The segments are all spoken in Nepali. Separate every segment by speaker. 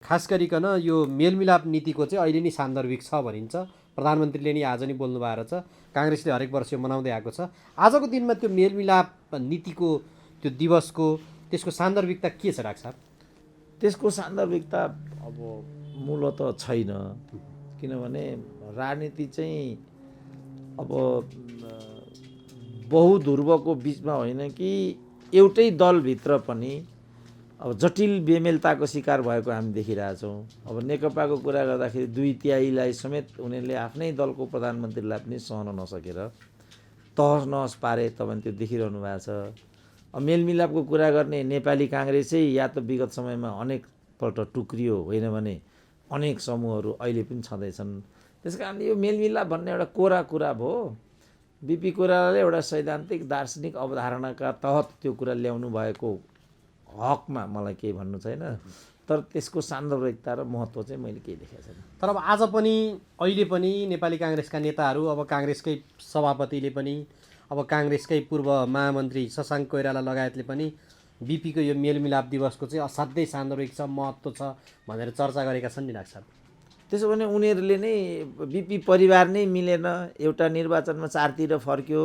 Speaker 1: खास गरिकन यो मेलमिलाप नीतिको चाहिँ अहिले नै सान्दर्भिक छ भनिन्छ। प्रधानमन्त्रीले नि आज नै बोल्नु भएको छ। काङ्ग्रेसले हरेक वर्ष यो मनाउँदै आएको छ। आजको दिनमा त्यो मेलमिलाप नीतिको त्यो दिवसको त्यसको सान्दर्भिकता के छ डाक्टर साहब?
Speaker 2: त्यसको सान्दर्भिकता अब मूलत छैन, किनभने राजनीति चाहिँ अब बहुध्रुवको बिचमा होइन कि एउटै दलभित्र पनि अब जटिल बेमेलताको शिकार भएको हामी देखिरहेछौँ। अब नेकपाको कुरा गर्दाखेरि 2/3 समेत उनीहरूले आफ्नै दलको प्रधानमन्त्रीलाई पनि सहन नसकेर तहस नहस पारे। तपाईँले त्यो देखिरहनु भएको छ। अब मेलमिलापको कुरा गर्ने नेपाली काङ्ग्रेसै या त विगत समयमा अनेकपल्ट टुक्रियो, होइन भने अनेक समूहहरू अहिले पनि छँदैछन्। त्यस कारणले यो मेलमिलाप भन्ने एउटा कोरा कुरा भयो। बिपी कोइरालाले एउटा सैद्धान्तिक दार्शनिक अवधारणाका तहत त्यो कुरा ल्याउनु भएको हकमा मलाई केही भन्नु छैन, तर त्यसको सान्दर्भिकता र महत्त्व चाहिँ मैले केही देखेको छैन।
Speaker 1: तर अब आज पनि अहिले पनि नेपाली काङ्ग्रेसका नेताहरू, अब काङ्ग्रेसकै सभापतिले पनि, अब काङ्ग्रेसकै पूर्व महामन्त्री शशाङ्क कोइराला लगायतले पनि बिपीको यो मेलमिलाप दिवसको चाहिँ असाध्यै सान्दर्भिक छ, महत्त्व छ भनेर चर्चा गरेका छन् नि डाक्टर साहब।
Speaker 2: त्यसो भने उनीहरूले नै बिपी परिवार नै मिलेन, एउटा निर्वाचनमा चारतिर फर्क्यो,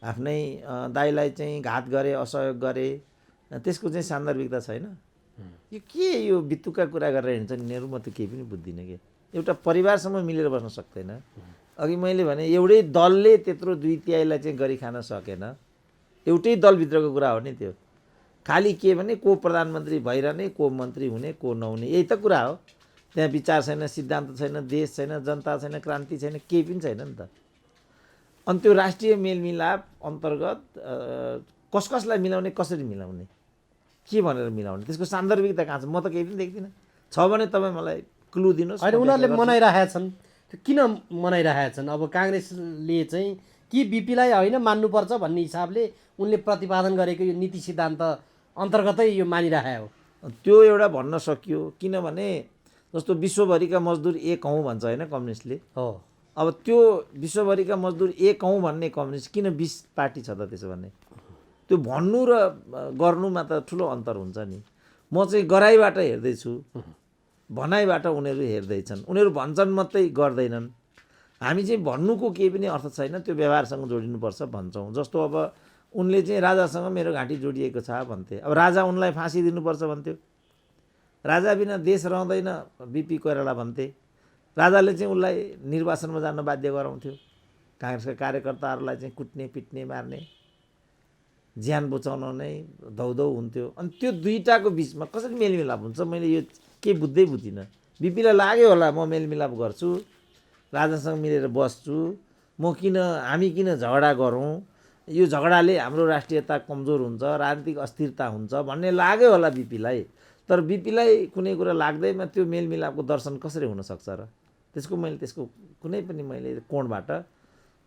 Speaker 2: आफ्नै दाइलाई चाहिँ घात गरे, असहयोग गरे, त्यसको चाहिँ सान्दर्भिकता छैन। यो के यो बित्तुका कुरा गरेर हिँड्छन् यिनीहरू, म त केही पनि बुझ्दिनँ कि एउटा परिवारसम्म मिलेर बस्न सक्दैन। अघि मैले भने एउटै दलले त्यत्रो 2/3 चाहिँ गरी खान सकेन। एउटै दलभित्रको कुरा हो नि त्यो। खालि के भने को प्रधानमन्त्री भइरहने, को मन्त्री हुने, को नहुने, यही त कुरा हो। त्यहाँ विचार छैन, सिद्धान्त छैन, देश छैन, जनता छैन, क्रान्ति छैन, केही पनि छैन नि त। अनि त्यो राष्ट्रिय मेलमिलाप अन्तर्गत कसलाई मिलाउने, कसरी मिलाउने, के भनेर मिलाउने, त्यसको सान्दर्भिकता कहाँ छ? म त केही पनि देख्दिनँ। छ भने तपाईँ मलाई क्लु दिनुहोस्।
Speaker 1: होइन, उनीहरूले मनाइरहेका छन्। त्यो किन मनाइरहेका छन्? अब काङ्ग्रेसले चाहिँ कि बिपीलाई होइन मान्नुपर्छ भन्ने हिसाबले उनले प्रतिपादन गरेको यो नीति सिद्धान्त अन्तर्गतै यो मानिरहेको हो।
Speaker 2: त्यो एउटा भन्न सकियो, किनभने जस्तो विश्वभरिका मजदुर एक हौँ भन्छ होइन कम्युनिस्टले
Speaker 1: हो।
Speaker 2: अब त्यो विश्वभरिका मजदुर एक हौँ भन्ने कम्युनिस्ट किन 20 पार्टी छ त? त्यसो भने त्यो भन्नु र गर्नुमा त ठुलो अन्तर हुन्छ नि। म चाहिँ गराइबाट हेर्दैछु, भनाइबाट उनीहरू हेर्दैछन्। उनीहरू भन्छन् मात्रै गर्दैनन्। हामी चाहिँ भन्नुको केही पनि अर्थ छैन, त्यो व्यवहारसँग जोडिनुपर्छ भन्छौँ। जस्तो अब उनले चाहिँ राजासँग मेरो घाँटी जोडिएको छ भन्थे, अब राजा उनलाई फाँसी दिनुपर्छ भन्थ्यो। राजा बिना देश रहँदैन बिपी कोइराला भन्थे। राजाले चाहिँ उसलाई निर्वासनमा जान बाध्य गराउँथ्यो। काङ्ग्रेसका कार्यकर्ताहरूलाई चाहिँ कुट्ने, पिट्ने, मार्ने, ज्यान बचाउन नै धौधौ हुन्थ्यो। अनि त्यो दुईटाको बिचमा कसरी मेलमिलाप हुन्छ? मैले यो केही बुझ्दिनँ। बिपीलाई लाग्यो होला म मेलमिलाप गर्छु, राजासँग मिलेर बस्छु, हामी किन झगडा गरौँ, यो झगडाले हाम्रो राष्ट्रियता कमजोर हुन्छ, राजनीतिक अस्थिरता हुन्छ भन्ने लाग्यो होला बिपीलाई। तर बिपीलाई कुनै कुरा लाग्दैमा त्यो मेलमिलापको दर्शन कसरी हुनसक्छ र? त्यसको कुनै पनि मैले कोणबाट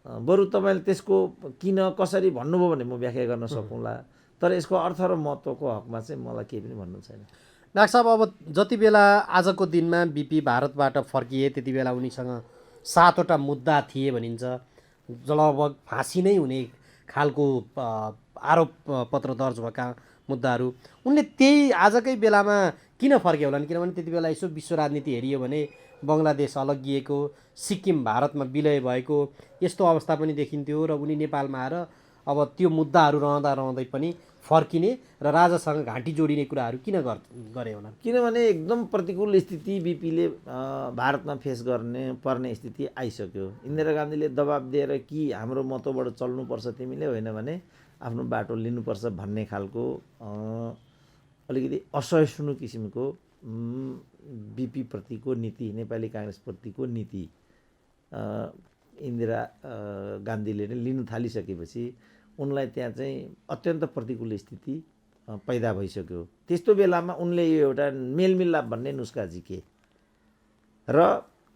Speaker 2: बरु तपाईँले त्यसको किन कसरी भन्नुभयो भने म व्याख्या गर्न सकौँला, तर यसको अर्थ र महत्त्वको हकमा चाहिँ मलाई केही पनि भन्नु छैन।
Speaker 1: डाक्टर साहब, अब जति बेला आजको दिनमा बिपी भारतबाट फर्किए त्यति बेला उनीसँग 7वटा मुद्दा थिए भनिन्छ। लगभग फाँसी नै हुने खालको आरोप पत्र दर्ज भएका मुद्दाहरू। उनले त्यही आजकै बेलामा किन फर्के होलान्? किनभने त्यति बेला यसो विश्व राजनीति हेरियो भने बङ्गलादेश अलग्गिएको, सिक्किम भारतमा विलय भएको यस्तो अवस्था पनि देखिन्थ्यो र उनी नेपालमा आएर अब त्यो मुद्दाहरू रहँदै पनि फर्किने र राजासँग घाँटी जोडिने कुराहरू किन गरे होला?
Speaker 2: किनभने एकदम प्रतिकूल स्थिति बिपीले भारतमा फेस पर्ने स्थिति आइसक्यो। इन्दिरा गान्धीले दबाब दिएर कि हाम्रो मतोबाट चल्नुपर्छ तिमीले, होइन भने आफ्नो बाटो लिनुपर्छ भन्ने खालको अलिकति असहिष्णु किसिमको बिपी प्रतिको नीति, नेपाली काङ्ग्रेस प्रतिको नीति इन्दिरा गान्धीले नै लिन थालिसकेपछि उनलाई त्यहाँ चाहिँ अत्यन्त प्रतिकूल स्थिति पैदा भइसक्यो। त्यस्तो बेलामा उनले यो एउटा मेलमिलाप भन्ने नुस्खा झिके र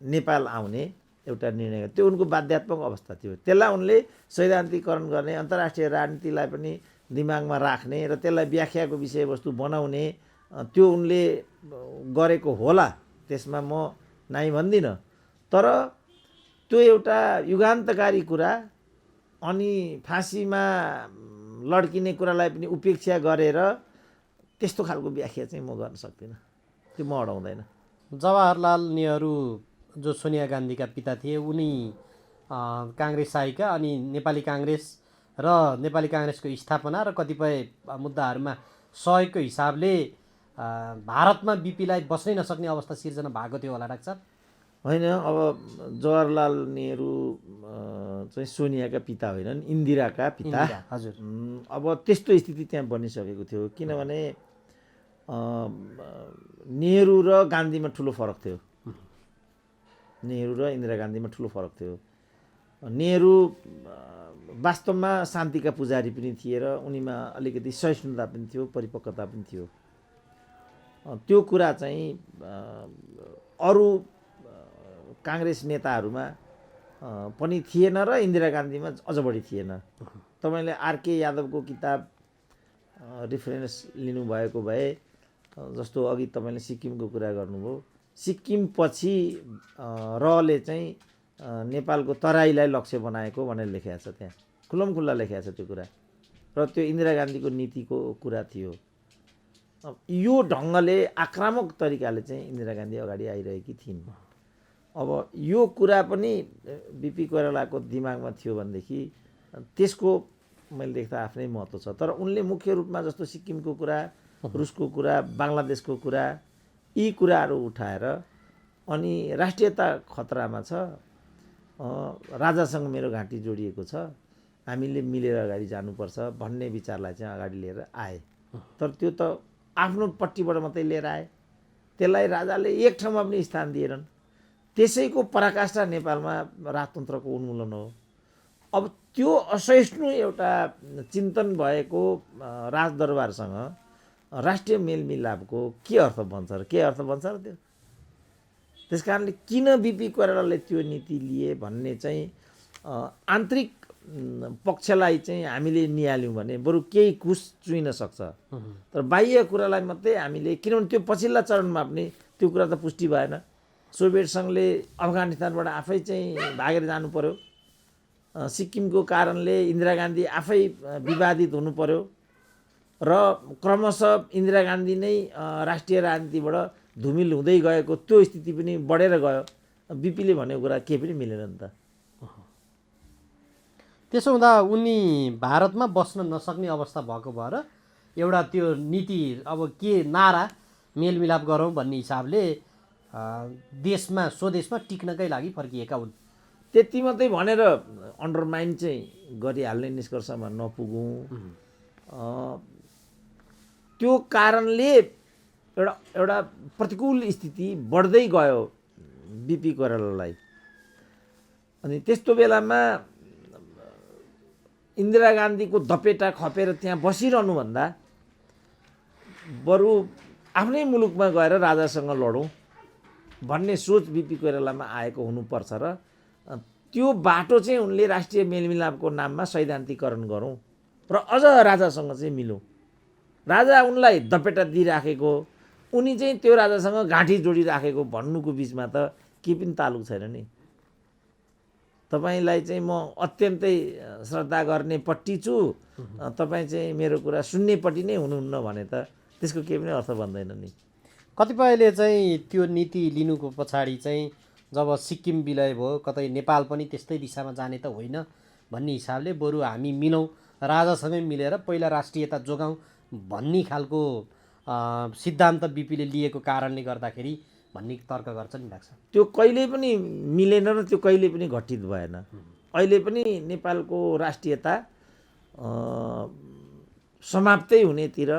Speaker 2: नेपाल आउने एउटा निर्णय, त्यो उनको बाध्यात्मक अवस्था थियो। त्यसलाई उनले सैद्धान्तिकरण गर्ने, अन्तर्राष्ट्रिय राजनीतिलाई पनि दिमागमा राख्ने र त्यसलाई व्याख्याको विषयवस्तु बनाउने त्यो उनले गरेको होला, त्यसमा म नाइ भन्दिनँ। तर त्यो एउटा युगान्तकारी कुरा, अनि फाँसीमा लड्किने कुरालाई पनि उपेक्षा गरेर त्यस्तो खालको व्याख्या चाहिँ म गर्न सक्दिनँ। त्यो म अडाउँदैन।
Speaker 1: जवाहरलाल नेहरू जो सोनिया गान्धीका पिता थिए उनी काङ्ग्रेस आएका अनि नेपाली काङ्ग्रेस र नेपाली काङ्ग्रेसको स्थापना र कतिपय मुद्दाहरूमा सहयोगको हिसाबले भारतमा बिपीलाई बस्नै नसक्ने अवस्था सिर्जना भएको थियो होला डाक्टर साहब?
Speaker 2: होइन, अब जवाहरलाल नेहरू चाहिँ सोनियाका पिता होइनन्, इन्दिराका पिता।
Speaker 1: इन्दिरा, हजुर।
Speaker 2: अब त्यस्तो स्थिति त्यहाँ बनिसकेको थियो, किनभने नेहरू र गान्धीमा ठुलो फरक थियो। नेहरू र इन्दिरा गान्धीमा ठुलो फरक थियो। नेहरू वास्तवमा शान्तिका पुजारी पनि थिए र उनीमा अलिकति सहिष्णुता पनि थियो, परिपक्वता पनि थियो। त्यो कुरा चाहिँ अरू काङ्ग्रेस नेताहरूमा पनि थिएन र इन्दिरा गान्धीमा अझ बढी थिएन। तपाईँले आरके यादवको किताब रिफरेन्स लिनुभएको भए, जस्तो अघि तपाईँले सिक्किमको कुरा गर्नुभयो, सिक्किम पछि रले चाहिँ नेपालको तराईलाई लक्ष्य बनाएको भनेर लेखेको छ, त्यहाँ खुल्लमखुल्ला लेखेको छ त्यो कुरा, र त्यो इन्दिरा गान्धीको नीतिको कुरा थियो। यो ढङ्गले आक्रामक तरिकाले चाहिँ इन्दिरा गान्धी अगाडि आइरहेकी थिइन्। अब यो कुरा पनि बिपी कोइरालाको दिमागमा थियो भनेदेखि त्यसको मैले देख्दा आफ्नै महत्त्व छ। तर उनले मुख्य रूपमा जस्तो सिक्किमको कुरा, रुसको कुरा, बङ्गलादेशको कुरा, यी कुराहरू उठाएर अनि राष्ट्रियता खतरामा छ, राजासँग मेरो घाँटी जोडिएको छ, हामीले मिलेर अगाडि जानुपर्छ भन्ने विचारलाई चाहिँ अगाडि लिएर आए। तर त्यो त आफ्नो पट्टिबाट मात्रै लिएर आए, त्यसलाई राजाले एक ठाउँमा पनि स्थान दिएनन्। त्यसैको पराकाष्ठा नेपालमा राजतन्त्रको उन्मूलन हो। अब त्यो असहिष्णु एउटा चिन्तन भएको राजदरबारसँग राष्ट्रिय मेलमिलापको के अर्थ बन्छ र के अर्थ बन्छ र त्यो? त्यस कारणले किन बिपी कोइरालाले त्यो नीति लिए भन्ने चाहिँ आन्तरिक पक्षलाई चाहिँ हामीले निहाल्यौँ भने बरु केही कुस चुइन सक्छ। तर बाह्य कुरालाई मात्रै हामीले, किनभने त्यो पछिल्ला चरणमा पनि त्यो कुरा त पुष्टि भएन। सोभियत सङ्घले अफगानिस्तानबाट आफै चाहिँ भागेर जानु पर्यो, सिक्किमको कारणले इन्दिरा गान्धी आफै विवादित हुनु पर्यो र क्रमशः इन्दिरा गान्धी नै राष्ट्रिय राजनीतिबाट धुमिल हुँदै गएको त्यो स्थिति पनि बढेर गयो। बिपीले भनेको कुरा केही पनि मिलेन नि त।
Speaker 1: त्यसो हुँदा उनी भारतमा बस्न नसक्ने अवस्था भएको भएर एउटा त्यो नीति अब के नारा मेलमिलाप गरौँ भन्ने हिसाबले देशमा स्वदेशमा टिक्नकै लागि फर्किएका हुन्।
Speaker 2: त्यति मात्रै भनेर अन्डरमाइन चाहिँ गरिहाल्ने निष्कर्षमा नपुगौँ। त्यो कारणले एउटा प्रतिकूल स्थिति बढ्दै गयो बिपी कोइरालालाई। अनि त्यस्तो बेलामा इन्दिरा गान्धीको धपेटा खपेर त्यहाँ बसिरहनुभन्दा बरु आफ्नै मुलुकमा गएर राजासँग लडौँ भन्ने सोच बिपी कोइरालामा आएको हुनुपर्छ र त्यो बाटो चाहिँ उनले राष्ट्रिय मेलमिलापको नाममा सैद्धान्तिकरण गरौँ र अझ राजासँग चाहिँ मिलौँ। राजा उनलाई धपेटा दिइराखेको, उनी चाहिँ त्यो राजासँग घाँटी जोडिराखेको भन्नुको बिचमा त केही पनि तालुक छैन नि। तपाईँलाई चाहिँ म अत्यन्तै श्रद्धा गर्नेपट्टि छु, तपाईँ चाहिँ मेरो कुरा सुन्नेपट्टि नै हुनुहुन्न भने त त्यसको केही पनि अर्थ बन्दैन नि।
Speaker 1: कतिपयले चाहिँ त्यो नीति लिनुको पछाडि चाहिँ जब सिक्किम विलय भयो, कतै नेपाल पनि त्यस्तै दिशामा जाने त होइन भन्ने हिसाबले बरु हामी मिलौँ, राजासँगै मिलेर पहिला राष्ट्रियता जोगाउँ भन्ने खालको सिद्धान्त बिपीले लिएको कारणले गर्दाखेरि भन्ने तर्क गर्छ नि डाक्टर साहब।
Speaker 2: त्यो कहिल्यै पनि मिलेन र त्यो कहिल्यै पनि घटित भएन। अहिले पनि नेपालको राष्ट्रियता समाप्तै हुनेतिर,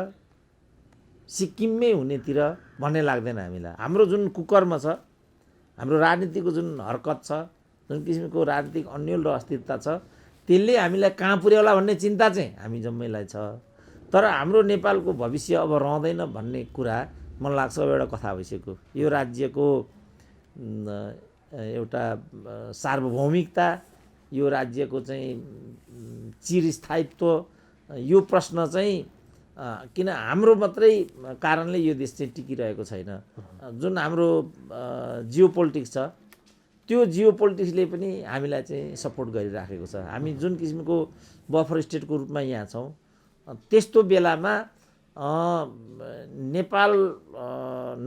Speaker 2: सिक्किममै हुनेतिर भन्ने लाग्दैन हामीलाई। हाम्रो जुन कुकर्म छ, हाम्रो राजनीतिको जुन हरकत छ, जुन किसिमको राजनीतिक अन्यल र अस्थिरता छ, त्यसले हामीलाई कहाँ पुर्याउला भन्ने चिन्ता चाहिँ हामी जम्मैलाई छ। तर हाम्रो नेपालको भविष्य अब रहँदैन भन्ने कुरा मलाई लाग्छ अब एउटा कथा भइसक्यो। यो राज्यको एउटा सार्वभौमिकता, यो राज्यको चाहिँ चिरस्थायित्व, यो प्रश्न चाहिँ किन हाम्रो मात्रै कारणले यो देश चाहिँ टिकिरहेको छैन। जुन हाम्रो जियो पोलिटिक्स छ, त्यो जियो पोलिटिक्सले पनि हामीलाई चाहिँ सपोर्ट गरिराखेको छ। हामी जुन किसिमको बफर स्टेटको रूपमा यहाँ छौँ, त्यस्तो बेलामा नेपाल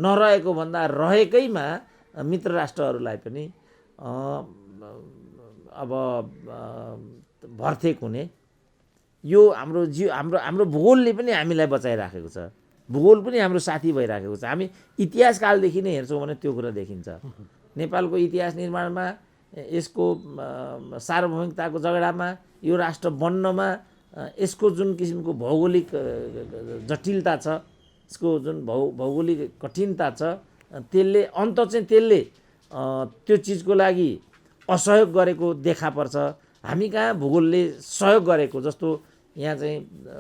Speaker 2: नरहेको भन्दा रहेकैमा मित्र राष्ट्रहरूलाई पनि अब भर्तेक हुने यो हाम्रो हाम्रो भूगोलले पनि हामीलाई बचाइराखेको छ। भूगोल पनि हाम्रो साथी भइराखेको छ। हामी इतिहासकालदेखि नै हेर्छौँ भने त्यो कुरा देखिन्छ। नेपालको इतिहास निर्माणमा, यसको सार्वभौमिकताको झगडामा, यो राष्ट्र बन्नमा यसको जुन किसिमको भौगोलिक जटिलता छ, यसको जुन भौगोलिक कठिनता छ, त्यसले त्यो चिजको लागि असहयोग गरेको देखा पर्छ। हामी कहाँ भूगोलले सहयोग गरेको जस्तो यहाँ चाहिँ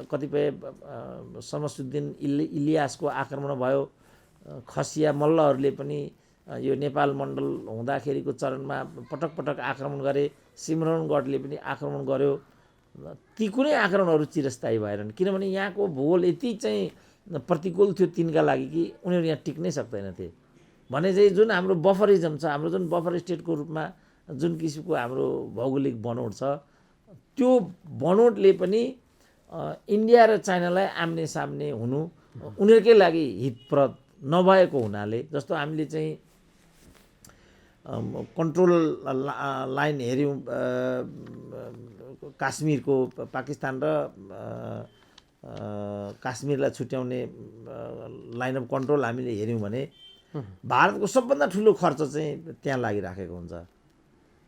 Speaker 2: कतिपय शमसुद्दिन इलियासको आक्रमण भयो, खसिया मल्लहरूले पनि यो नेपाल मण्डल हुँदाखेरिको चरणमा पटक पटक आक्रमण गरे, सिमरौनगढले पनि आक्रमण गर्यो। ती कुनै आक्रमणहरू चिरस्थायी भएनन्, किनभने यहाँको भूगोल यति चाहिँ प्रतिकूल थियो तिनका लागि कि उनीहरू यहाँ टिक्नै सक्दैनथे। भने चाहिँ जुन हाम्रो बफरिजम छ, हाम्रो जुन बफर स्टेटको रूपमा जुन किसिमको हाम्रो भौगोलिक बनोट छ, त्यो बनोटले पनि इन्डिया र चाइनालाई आम्ने सामने हुनु उनीहरूकै लागि हितप्रद नभएको हुनाले, जस्तो हामीले चाहिँ कन्ट्रोल लाइन हेऱ्यौँ काश्मीरको, पाकिस्तान र काश्मीरलाई छुट्याउने लाइन अफ कन्ट्रोल हामीले हेऱ्यौँ भने भारतको सबभन्दा ठुलो खर्च चाहिँ त्यहाँ लागिराखेको हुन्छ।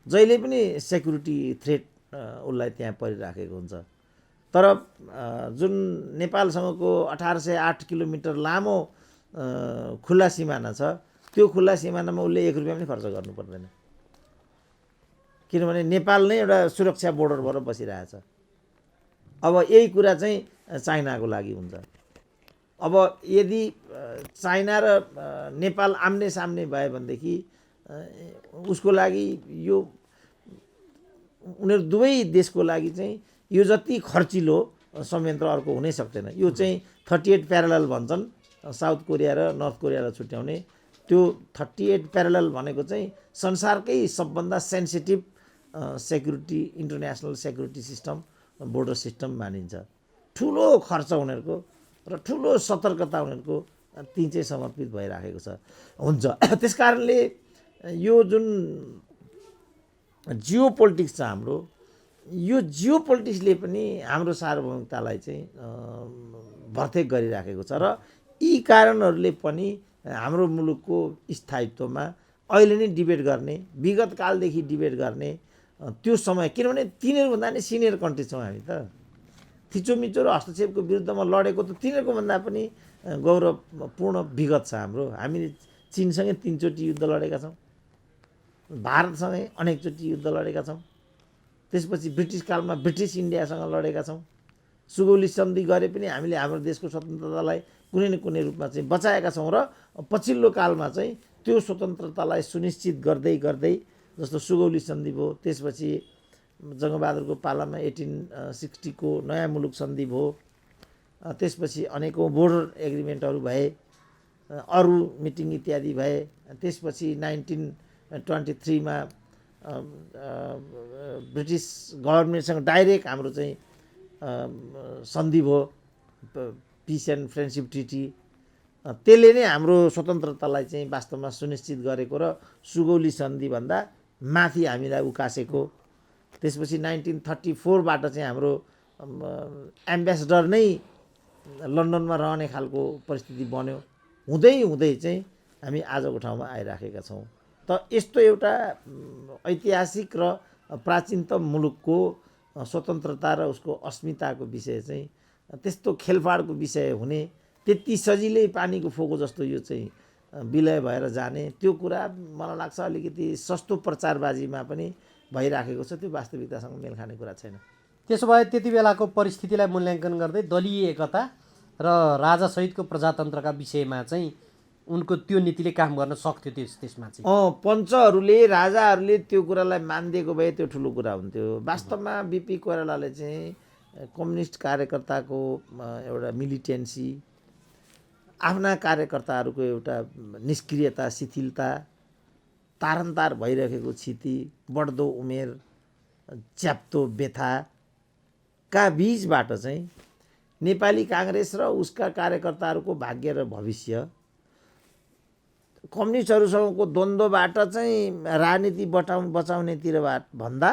Speaker 2: जहिले पनि सेक्युरिटी थ्रेट उसलाई त्यहाँ परिराखेको हुन्छ। तर जुन नेपालसँगको 1808 किलोमिटर लामो खुल्ला सिमाना छ, त्यो खुल्ला सिमानामा उसले 1 रुपियाँ पनि खर्च गर्नु पर्दैन, किनभने नेपाल नै एउटा सुरक्षा बोर्डर भएर बसिरहेछ। अब यही कुरा चाहिँ चाइनाको लागि हुन्छ। अब यदि चाइना र नेपाल आम्ने सामने भयो भनेदेखि उसको लागि यो उनीहरू दुवै देशको लागि चाहिँ यो जति खर्चिलो संयन्त्र अर्को हुनै सक्दैन। यो चाहिँ 38 प्यारलल भन्छन्, साउथ कोरिया र नर्थ कोरियालाई छुट्याउने। त्यो 38 प्यारलल भनेको चाहिँ संसारकै सबभन्दा sensitive security, international security system, border system मानिन्छ। ठुलो खर्च उनीहरूको र ठुलो सतर्कता उनीहरूको ती चाहिँ समर्पित भइराखेको छ हुन्छ। त्यस कारणले यो जुन जियो पोलिटिक्स छ हाम्रो, यो जियो पोलिटिक्सले पनि हाम्रो सार्वभौमिकतालाई चाहिँ भर्तेक गरिराखेको छ र यी कारणहरूले पनि हाम्रो मुलुकको स्थायित्वमा अहिले नै डिबेट गर्ने, विगत कालदेखि डिबेट गर्ने त्यो समय, किनभने तिनीहरूभन्दा नि सिनियर कन्ट्री छौँ हामी त। थिचोमिचो र हस्तक्षेपको विरुद्धमा लडेको त तिनीहरूको भन्दा पनि गौरवपूर्ण विगत छ हाम्रो। हामीले चीनसँगै 3 चोटि युद्ध लडेका छौँ, भारतसँगै अनेकचोटि युद्ध लडेका छौँ। त्यसपछि ब्रिटिस कालमा ब्रिटिस इन्डियासँग लडेका छौँ। सुगौली सन्धि गरे पनि हामीले हाम्रो देशको स्वतन्त्रतालाई कुनै न कुनै रूपमा चाहिँ बचाएका छौँ र पछिल्लो कालमा चाहिँ त्यो स्वतन्त्रतालाई सुनिश्चित गर्दै गर्दै, जस्तो सुगौली सन्धि भयो, त्यसपछि जङ्गबहादुरको पालामा 1860 को नयाँ मुलुक सन्धि भयो, त्यसपछि अनेकौँ बोर्डर एग्रिमेन्टहरू भए, अरू मिटिङ इत्यादि भए, त्यसपछि 1923 मा ब्रिटिस गभर्मेन्टसँग डाइरेक्ट हाम्रो चाहिँ सन्धि भयो, पिस एन्ड फ्रेन्डसिप ट्रिटी। त्यसले नै हाम्रो स्वतन्त्रतालाई चाहिँ वास्तवमा सुनिश्चित गरेको र सुगौली सन्धिभन्दा माथि हामीलाई उकासेको। त्यसपछि 1934 बाट चाहिँ हाम्रो एम्बेसडर नै लन्डनमा रहने खालको परिस्थिति बन्यो। हुँदै हुँदै चाहिँ हामी आजको ठाउँमा आइराखेका छौँ। त यस्तो एउटा ऐतिहासिक र प्राचीनतम मुलुकको स्वतन्त्रता र उसको अस्मिताको विषय चाहिँ त्यस्तो खेलफाडको विषय हुने, त्यति सजिलै पानीको फोको जस्तो यो चाहिँ विलय भएर जाने, त्यो कुरा मलाई लाग्छ अलिकति सस्तो प्रचारबाजीमा पनि भइराखेको छ। त्यो वास्तविकतासँग मेल खाने कुरा छैन।
Speaker 1: त्यसो भए त्यति बेलाको परिस्थितिलाई मूल्याङ्कन गर्दै दलीय एकता र राजासहितको प्रजातन्त्रका विषयमा चाहिँ उनको त्यो नीतिले काम गर्न सक्थ्यो त्यसमा चाहिँ।
Speaker 2: पञ्चहरूले, राजाहरूले त्यो कुरालाई मानिदिएको भए त्यो ठुलो कुरा हुन्थ्यो। वास्तवमा बिपी कोइरालाले चाहिँ कम्युनिस्ट कार्यकर्ताको एउटा मिलिटेन्सी, आफ्ना कार्यकर्ताहरूको एउटा निष्क्रियता, शिथिलता, तारन्तार भइरहेको क्षति, बढ्दो उमेर, च्याप्तो व्यथाका बीचबाट चाहिँ नेपाली काङ्ग्रेस र उसका कार्यकर्ताहरूको भाग्य र भविष्य कम्युनिस्टहरूसँगको द्वन्द्वबाट चाहिँ राजनीति बचाउनेतिर भन्दा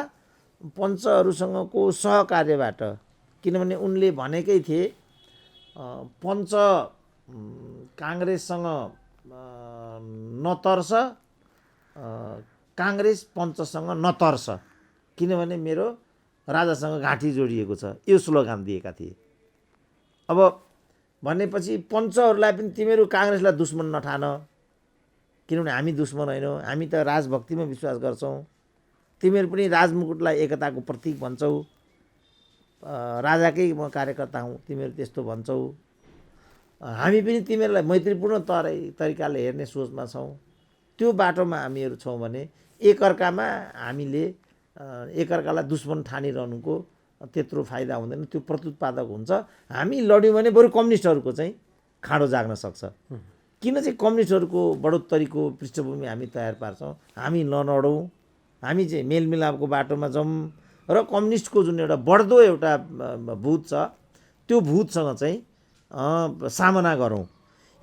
Speaker 2: पञ्चहरूसँगको सहकार्यबाट, किनभने उनले भनेकै थिए पञ्च काङ्ग्रेससँग नतर्स, काङ्ग्रेस पञ्चसँग नतर्स, किनभने मेरो राजासँग घाँटी जोडिएको छ, यो स्लोगान दिएका थिए। अब भनेपछि पञ्चहरूलाई पनि तिमीहरू काङ्ग्रेसलाई दुश्मन नठान, किनभने हामी दुश्मन होइनौँ, हामी त राजभक्तिमा विश्वास गर्छौँ, तिमीहरू पनि राजमुकुटलाई एकताको प्रतीक भन्छौ, राजाकै म कार्यकर्ता हौँ, तिमीहरू त्यस्तो भन्छौ, हामी पनि तिमीहरूलाई मैत्रीपूर्ण तरिकाले हेर्ने सोचमा छौँ, त्यो बाटोमा हामीहरू छौँ भने एकअर्कामा हामीले एकअर्कालाई दुश्मन ठानिरहनुको त्यत्रो फाइदा हुँदैन, त्यो प्रत्युत्पादक हुन्छ। हामी लड्यौँ भने बरु कम्युनिस्टहरूको चाहिँ खाँडो जाग्न सक्छ। किन चाहिँ कम्युनिस्टहरूको बढोत्तरीको पृष्ठभूमि हामी तयार पार्छौँ? हामी नलडौँ, हामी चाहिँ मेलमिलापको बाटोमा जाउँ र कम्युनिस्टको जुन एउटा बढ्दो एउटा भूत छ त्यो भूतसँग चाहिँ सामना गरौँ,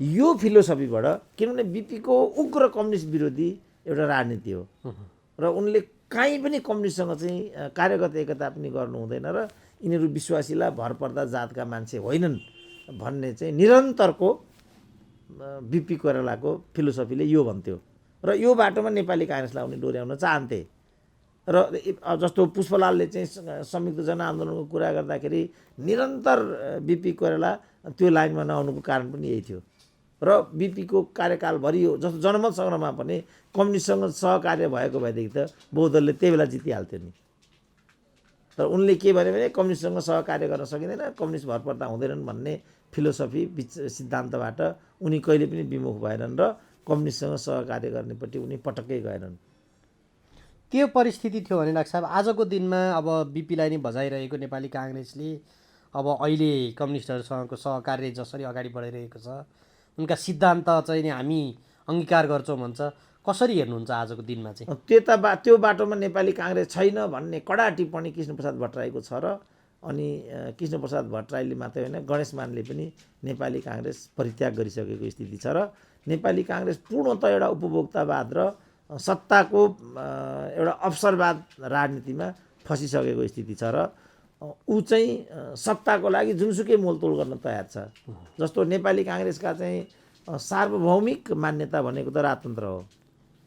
Speaker 2: यो फिलोसफीबाट। किनभने बिपीको उग्र कम्युनिस्ट विरोधी एउटा राजनीति हो र उनले काहीँ पनि कम्युनिस्टसँग चाहिँ कार्यगत एकता पनि गर्नु हुँदैन र यिनीहरू विश्वासीलाई भरपर्दा जातका मान्छे होइनन् भन्ने चाहिँ निरन्तरको बिपी कोइरालाको फिलोसफीले यो भन्थ्यो र यो बाटोमा नेपाली काङ्ग्रेसलाई उनी डोर्याउन चाहन्थे। र जस्तो पुष्पलालले चाहिँ संयुक्त जनआन्दोलनको कुरा गर्दाखेरि निरन्तर बिपी कोइराला त्यो लाइनमा नआउनुको कारण पनि यही थियो। र बिपीको कार्यकालभरि यो जस्तो जनमत सङ्ग्रहमा पनि कम्युनिस्टसँग सहकार्य भएको भएदेखि त बहुदलले त्यही बेला जितिहाल्थ्यो नि। तर उनले के भने कम्युनिस्टसँग सहकार्य गर्न सकिँदैन, कम्युनिस्ट भरपर्दा हुँदैनन् भन्ने फिलोसफी सिद्धान्तबाट उनी कहिले पनि विमुख भएनन् र कम्युनिस्टसँग सहकार्य गर्नेपट्टि उनी पटक्कै गएनन्।
Speaker 1: त्यो परिस्थिति थियो भने डाक्टर साहब आजको दिनमा अब बिपीलाई नै बजाइरहेको नेपाली काङ्ग्रेसले अब अहिले कम्युनिस्टहरूसँगको सहकार्य जसरी अगाडि बढाइरहेको छ, उनका सिद्धान्त चाहिँ नि हामी अङ्गीकार गर्छौँ भन्छ, कसरी हेर्नुहुन्छ आजको दिनमा चाहिँ?
Speaker 2: त्यो बाटोमा नेपाली काङ्ग्रेस छैन भन्ने कडा टिप्पणी कृष्णप्रसाद भट्टराईको छ र अनि कृष्णप्रसाद भट्टराईले मात्रै होइन गणेश मानले पनि नेपाली काङ्ग्रेस परित्याग गरिसकेको स्थिति छ र नेपाली काङ्ग्रेस पूर्णतः एउटा उपभोक्तावाद र सत्ताको एउटा अवसरवाद राजनीतिमा फसिसकेको स्थिति छ र ऊ चाहिँ सत्ताको लागि जुनसुकै मोलतोल गर्न तयार छ। जस्तो नेपाली काङ्ग्रेसका चाहिँ सार्वभौमिक मान्यता भनेको त राजतन्त्र हो,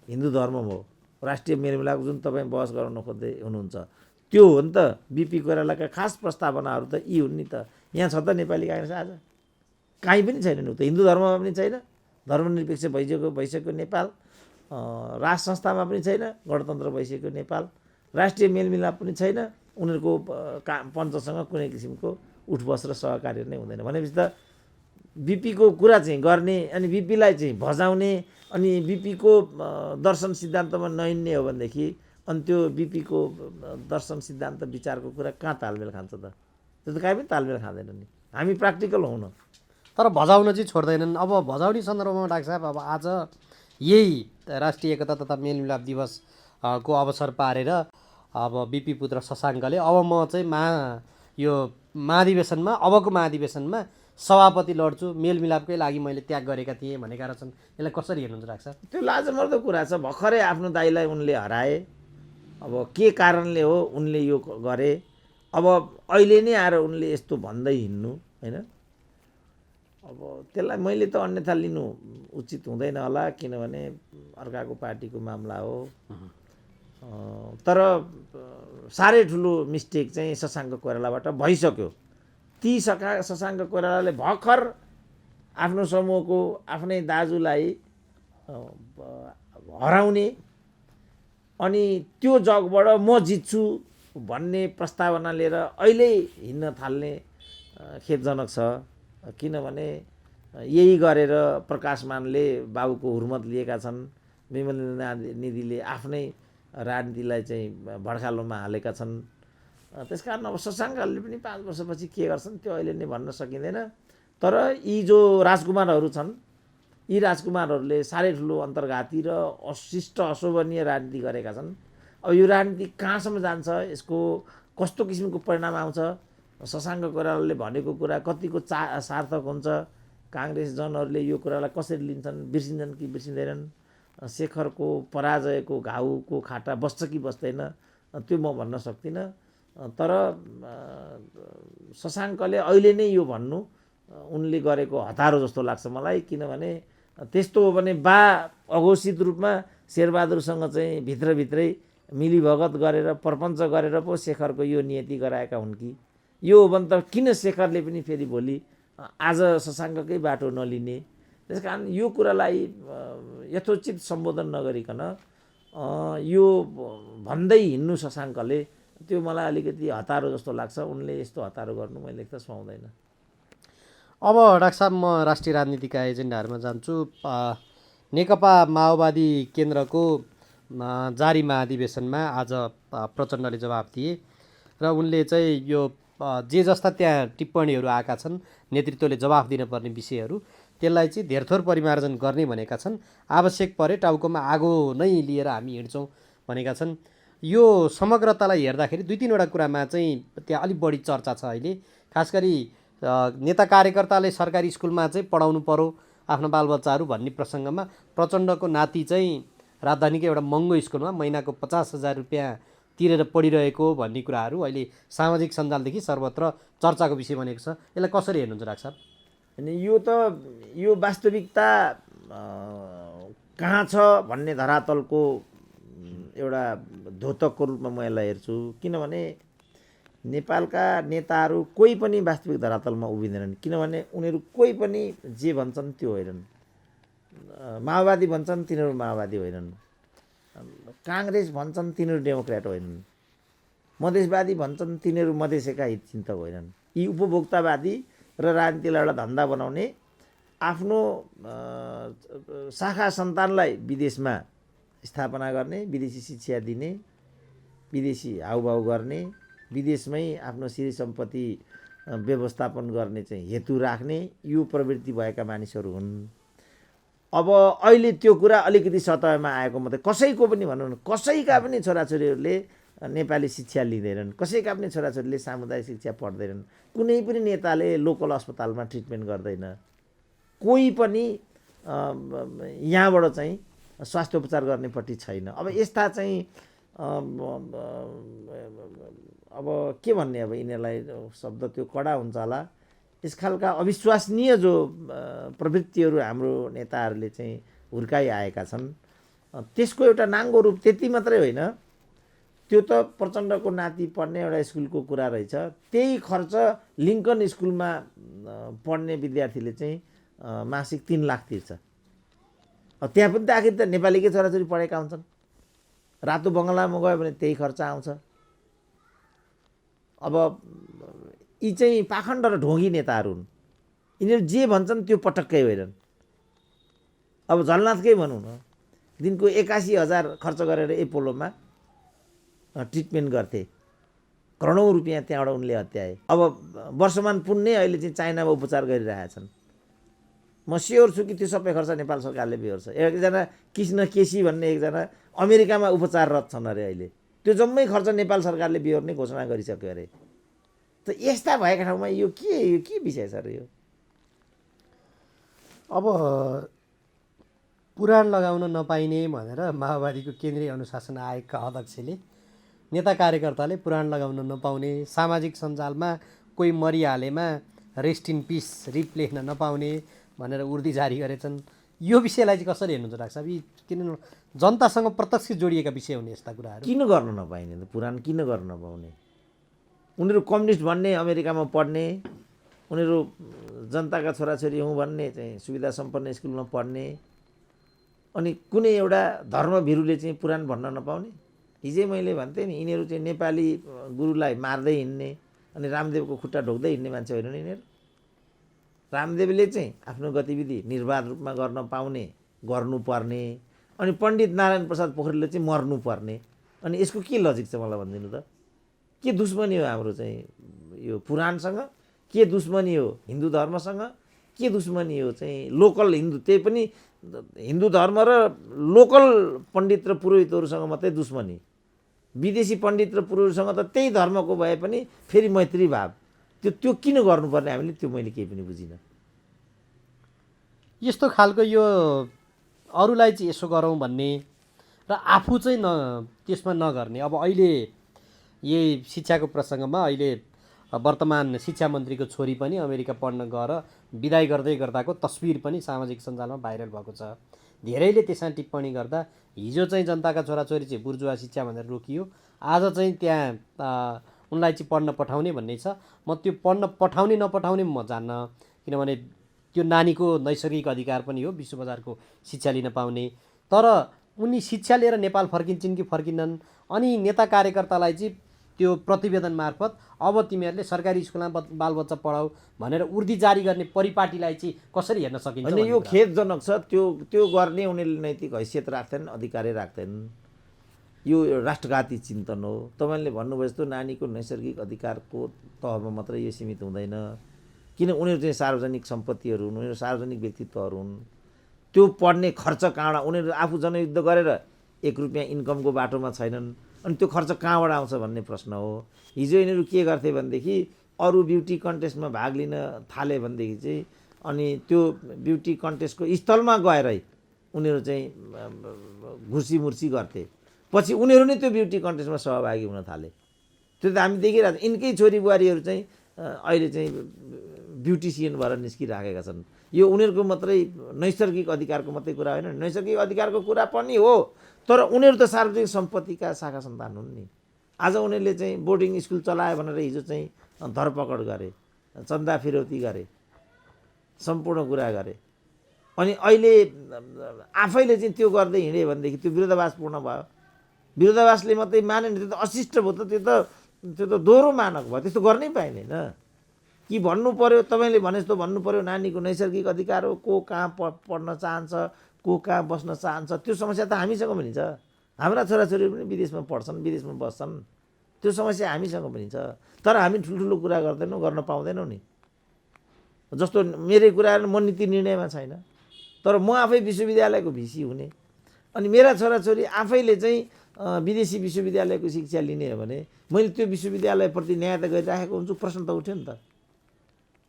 Speaker 2: हिन्दू धर्म हो, राष्ट्रिय मेलमिलापको जुन तपाईँ बहस गराउन खोज्दै हुनुहुन्छ त्यो हो नि त। बिपी कोइरालाका खास प्रस्तावनाहरू त यी हुन् नि त। यहाँ छ त नेपाली काङ्ग्रेस आज काहीँ पनि छैन नि, त हिन्दू धर्ममा पनि छैन, धर्मनिरपेक्ष भइसक्यो नेपाल, राज संस्थामा पनि छैन, गणतन्त्र भइसक्यो नेपाल, राष्ट्रिय मेलमिलाप पनि छैन, उनीहरूको पञ्चसँग कुनै किसिमको उठबस र सहकार्य नै हुँदैन। भनेपछि त बिपीको कुरा चाहिँ गर्ने अनि बिपीलाई चाहिँ भजाउने अनि बिपीको दर्शन सिद्धान्तमा नहिँड्ने हो भनेदेखि अनि त्यो बिपीको दर्शन सिद्धान्त विचारको कुरा कहाँ तालमेल खान्छ त? त्यो त कहीँ पनि तालमेल खाँदैन नि। हामी प्र्याक्टिकल हौँ न।
Speaker 1: तर भजाउन चाहिँ छोड्दैनन्। अब भजाउने सन्दर्भमा डाक्टर साहब अब आज यही राष्ट्रिय एकता तथा मेलमिलाप दिवस को अवसर पारेर अब बिपी पुत्र शशाङ्कले अब म चाहिँ यो महाधिवेशनमा अबको महाधिवेशनमा सभापति लड्छु, मेलमिलापकै लागि मैले त्याग गरेका थिएँ भनेका रहेछन्। यसलाई कसरी हेर्नुहुन्छ डाक्टर साहब?
Speaker 2: त्यो लाजमर्दो कुरा छ। भर्खरै आफ्नो दाइलाई उनले हराए, अब के कारणले हो उनले यो गरे, अब अहिले नै आएर उनले यस्तो भन्दै हिँड्नु होइन, अब त्यसलाई मैले त अन्यथा लिनु उचित हुँदैन होला, किनभने अर्काको पार्टीको मामला हो। तर साह्रै ठुलो मिस्टेक चाहिँ शशाङ्क कोइरालाबाट भइसक्यो। ती शशाङ्क कोइरालाले भर्खर आफ्नो समूहको आफ्नै दाजुलाई हराउने अनि त्यो जगबाट म जित्छु भन्ने प्रस्तावना लिएर अहिले हिँड्न थाल्ने खेदजनक छ। किनभने यही गरेर प्रकाशमानले बाबुको हुर्मत लिएका छन्, विमलेन्द्र निधिले आफ्नै राजनीतिलाई चाहिँ भड्खालोमा हालेका छन्। त्यसकारण अब शशाङ्कले पनि 5 वर्षपछि के गर्छन् त्यो अहिले नै भन्न सकिँदैन। तर यी जो राजकुमारहरू छन्, यी राजकुमारहरूले साह्रै ठुलो अन्तर्घाती र अशिष्ट अशोभनीय राजनीति गरेका छन्। अब यो राजनीति कहाँसम्म जान्छ, यसको कस्तो किसिमको परिणाम आउँछ शशाङ्क कोइरालाले भनेको कुरा कतिको सार्थक हुन्छ, काङ्ग्रेसजनहरूले यो कुरालाई कसरी लिन्छन्, बिर्सिन्छन् कि बिर्सिँदैनन्, शेखरको पराजयको घाउको खाटा बस्छ कि बस्दैन त्यो म भन्न सक्दिनँ। तर शशाङ्कले अहिले नै यो भन्नु उनले गरेको हतारो जस्तो लाग्छ मलाई। किनभने त्यस्तो हो भने बा अघोषित रूपमा शेरबहादुरसँग चाहिँ भित्रभित्रै मिलीभगत गरेर प्रपञ्च गरेर पो शेखरको यो नियति गराएका हुन् कि। यो हो भने त किन शेखरले पनि फेरि भोलि आज शशाङ्ककै बाटो नलिने। त्यस कारण यो कुरालाई यथोचित सम्बोधन नगरिकन यो भन्दै हिँड्नु शशाङ्कले त्यो मलाई अलिकति हतारो जस्तो लाग्छ। उनले यस्तो हतारो गर्नु मैले त सुहाउँदैन।
Speaker 1: अब डाक्टर साहब म राष्ट्रिय राजनीतिका एजेन्डाहरूमा जान्छु। नेकपा माओवादी केन्द्रको जारी महाधिवेशनमा आज प्रचण्डले जवाफ दिए र उनले चाहिँ यो जे जस्ता त्यहाँ टिप्पणीहरू आएका छन् नेतृत्वले जवाफ दिनुपर्ने विषयहरू त्यसलाई चाहिँ धेरथोर परिमार्जन गर्ने भनेका छन्। आवश्यक परे टाउकोमा आगो नै लिएर हामी हिँड्छौँ भनेका छन्। यो समग्रतालाई हेर्दाखेरि दुई तिनवटा कुरामा चाहिँ त्यहाँ अलिक बढी चर्चा छ अहिले। खास गरी नेता कार्यकर्ताले सरकारी स्कुलमा चाहिँ पढाउनु पर्यो आफ्नो बालबच्चाहरू भन्ने प्रसङ्गमा प्रचण्डको नाति चाहिँ राजधानीको एउटा महँगो स्कुलमा महिनाको 50,000 रुपियाँ तिरेर पढिरहेको भन्ने कुराहरू अहिले सामाजिक सञ्जालदेखि सर्वत्र चर्चाको विषय बनेको छ। यसलाई कसरी हेर्नुहुन्छ डाक्टर साहब?
Speaker 2: अनि यो वास्तविकता कहाँ छ भन्ने धरातलको एउटा द्योतकको रूपमा म यसलाई हेर्छु। किनभने नेपालका नेताहरू कोही पनि वास्तविक धरातलमा उभिँदैनन्। किनभने उनीहरू कोही पनि जे भन्छन् त्यो होइनन्। माओवादी भन्छन् तिनीहरू माओवादी होइनन्, काङ्ग्रेस भन्छन् तिनीहरू डेमोक्रेट होइनन्, मधेसवादी भन्छन् तिनीहरू मधेसका हितचिन्तक होइनन्। यी उपभोक्तावादी र राजनीतिलाई एउटा धन्दा बनाउने, आफ्नो शाखा सन्तानलाई विदेशमा स्थापना गर्ने, विदेशी शिक्षा दिने, विदेशी हाउभाउ गर्ने, विदेशमै आफ्नो श्री सम्पत्ति व्यवस्थापन गर्ने चाहिँ हेतु राख्ने यो प्रवृत्ति भएका मानिसहरू हुन्। अब अहिले त्यो कुरा अलिकति सतहमा आएको मात्रै। कसैको पनि भनौँ न, कसैका पनि छोराछोरीहरूले नेपाली शिक्षा लिँदैनन्, कसैका पनि छोराछोरीले सामुदायिक शिक्षा पढ्दैनन्, कुनै पनि नेताले लोकल अस्पतालमा ट्रिटमेन्ट गर्दैन, कोही पनि यहाँबाट चाहिँ स्वास्थ्य उपचार गर्नेपट्टि छैन। अब यस्ता चाहिँ अब के भन्ने, अब यिनीहरूलाई शब्द त्यो कडा हुन्छ होला। यस खालका अविश्वसनीय जो प्रवृत्तिहरू हाम्रो नेताहरूले चाहिँ हुर्काइआएका छन् त्यसको एउटा नाङ्गो रूप त्यति मात्रै होइन। त्यो त प्रचण्डको नाति पढ्ने एउटा स्कुलको कुरा रहेछ। त्यही खर्च लिङ्कन स्कुलमा पढ्ने विद्यार्थीले चाहिँ मासिक 3 लाख तिर्छ। अब त्यहाँ पनि त आखिर त नेपालीकै छोराछोरी पढेका हुन्छन्। रातो बङ्गलामा गयो भने त्यही खर्च आउँछ। अब यी चाहिँ पाखण्ड र ढोङ्गी नेताहरू हुन्। यिनीहरू जे भन्छन् त्यो पटक्कै होइनन्। अब झलनाथकै भनौँ न, दिनको 81,000 खर्च गरेर एपोलोमा ट्रिटमेन्ट गर्थे, करोडौँ रुपियाँ त्यहाँबाट उनले हत्याए। अब वर्षमान पुण्य अहिले चाहिँ चाइनामा उपचार गरिरहेछन्। म स्योर छु कि त्यो सबै खर्च नेपाल सरकारले बेहोर्छ। एकजना कृष्ण केसी भन्ने एकजना अमेरिकामा उपचाररत छन् अरे अहिले। त्यो जम्मै खर्च नेपाल सरकारले बेहोर्ने घोषणा गरिसक्यो अरे। त यस्ता भएका ठाउँमा यो के विषय छ र यो?
Speaker 1: अब पुराण लगाउन नपाइने भनेर माओवादीको केन्द्रीय अनुशासन आयोगका अध्यक्षले नेता कार्यकर्ताले पुराण लगाउन नपाउने, सामाजिक सञ्जालमा कोही मरिहालेमा रेस्ट इन पिस रिप लेख्न नपाउने भनेर उर्दी जारी गरेछन्। यो विषयलाई चाहिँ कसरी हेर्नुहुन्छ डाक्टर साहब? यी किन जनतासँग प्रत्यक्ष जोडिएका विषय हुने यस्ता कुराहरू
Speaker 2: किन गर्न नपाइने त? पुराण किन गर्न नपाउने? उनीहरू कम्युनिस्ट भन्ने अमेरिकामा पढ्ने, उनीहरू जनताका छोराछोरी हुँ भन्ने चाहिँ सुविधा सम्पन्न स्कुलमा पढ्ने, अनि कुनै एउटा धर्मभिरुले चाहिँ पुराण भन्न नपाउने? हिजै मैले भन्थेँ नि, यिनीहरू चाहिँ नेपाली गुरुलाई मार्दै हिँड्ने अनि रामदेवको खुट्टा ढोक्दै हिँड्ने मान्छे होइनन् यिनीहरू। रामदेवले चाहिँ आफ्नो गतिविधि निर्बाध रूपमा गर्न पाउने, गर्नुपर्ने, अनि पण्डित नारायण प्रसाद पोखरेलले चाहिँ मर्नुपर्ने। अनि यसको के लजिक छ मलाई भनिदिनु त? के दुश्मनी हो हाम्रो चाहिँ यो पुराणसँग? के दुश्मनी हो हिन्दू धर्मसँग? के दुश्मनी हो चाहिँ लोकल हिन्दू, त्यही पनि हिन्दू धर्म र लोकल पण्डित र पुरोहितहरूसँग मात्रै दुश्मनी? विदेशी पण्डित र पुरोहितसँग त त्यही धर्मको भए पनि फेरि मैत्री भाव। त्यो किन गर्नुपर्ने हामीले, त्यो मैले केही पनि बुझिनँ।
Speaker 1: यस्तो खालको यो अरूलाई चाहिँ यसो गरौँ भन्ने र आफू चाहिँ त्यसमा नगर्ने। अब अहिले यही शिक्षाको प्रसङ्गमा अहिले वर्तमान शिक्षा मन्त्रीको छोरी पनि अमेरिका पढ्न गएर बिदाई गर्दै गर्दाको तस्बिर पनि सामाजिक सञ्जालमा भाइरल भएको छ। धेरैले त्यसमा टिप्पणी गर्दा हिजो चाहिँ जनताका छोराछोरी चाहिँ बुर्जुवा शिक्षा भनेर रोकियो, आज चाहिँ त्यहाँ उनलाई चाहिँ पढ्न पठाउने भन्ने छ। म त्यो पढ्न पठाउने नपठाउने म जान्न, किनभने त्यो नानीको नैसर्गिक अधिकार पनि हो विश्व बजारको शिक्षा लिन पाउने। तर उनी शिक्षा लिएर नेपाल फर्किन्छन् कि फर्किनन्, अनि नेता कार्यकर्तालाई चाहिँ त्यो प्रतिवेदन मार्फत अब तिमीहरूले सरकारी स्कुलमा बालबच्चा पढाऊ भनेर उर्दी जारी गर्ने परिपाटीलाई चाहिँ कसरी हेर्न सकिन्छ?
Speaker 2: होइन, यो खेदजनक छ। त्यो गर्ने उनीहरूले नैतिक हैसियत राख्दैनन्, अधिकारै राख्दैनन्। यो राष्ट्रघाती चिन्तन हो। तपाईँले भन्नुभयो जस्तो नानीको नैसर्गिक अधिकारको तहमा मात्रै यो सीमित हुँदैन, किन उनीहरू चाहिँ सार्वजनिक सम्पत्तिहरू हुन्, उनीहरू सार्वजनिक व्यक्तित्वहरू हुन्। त्यो पढ्ने खर्च कहाँबाट, उनीहरू आफू जनयुद्ध गरेर 1 रुपियाँ इन्कमको बाटोमा छैनन्, अनि त्यो खर्च कहाँबाट आउँछ भन्ने प्रश्न हो। हिजो यिनीहरू के गर्थे भनेदेखि अरू ब्युटी कन्टेस्टमा भाग लिन थाले भनेदेखि चाहिँ अनि त्यो ब्युटी कन्टेस्टको स्थलमा गएरै उनीहरू चाहिँ घुर्सी गर्थे। पछि उनीहरू नै त्यो ब्युटी कन्टेस्टमा सहभागी हुन थाले। त्यो त हामी देखिरहेको छौँ। यिनकै छोरी बुहारीहरू चाहिँ अहिले चाहिँ ब्युटिसियन भएर निस्किराखेका छन्। यो उनीहरूको मात्रै नैसर्गिक अधिकारको मात्रै कुरा होइन, नैसर्गिक अधिकारको कुरा पनि हो, तर उनीहरू त सार्वजनिक सम्पत्तिका शाखा सन्तान हुन् नि। आज उनीहरूले चाहिँ बोर्डिङ स्कुल चलायो भनेर हिजो चाहिँ धरपकड गरे, चन्दा फिरौती गरे, सम्पूर्ण कुरा गरे, अनि अहिले आफैले चाहिँ त्यो गर्दै हिँडे भनेदेखि त्यो विरोधाभासपूर्ण भयो। विरोधाभासले मात्रै माने नि, त्यो त अशिष्ट भयो। त्यो त दोहोरो मानक भयो। त्यस्तो गर्नै पाइँदैन कि भन्नु पर्यो। तपाईँले भने जस्तो भन्नु पर्यो नानीको नैसर्गिक अधिकार हो, को कहाँ पढ्न चाहन्छ, को कहाँ बस्न चाहन्छ, त्यो समस्या त हामीसँग पनि छ। हाम्रा छोराछोरीहरू पनि विदेशमा पढ्छन्, विदेशमा बस्छन्, त्यो समस्या हामीसँग पनि छ। तर हामी ठुल्ठुलो कुरा गर्दैनौँ, गर्न पाउँदैनौँ नि। जस्तो मेरै कुराहरू म नीति निर्णयमा छैन, तर म आफै विश्वविद्यालयको भिसी हुने, अनि मेरा छोराछोरी आफैले चाहिँ विदेशी विश्वविद्यालयको शिक्षा लिने हो भने मैले त्यो विश्वविद्यालयप्रति न्याय त गरिराखेको हुन्छु। प्रश्न त उठ्यो नि त।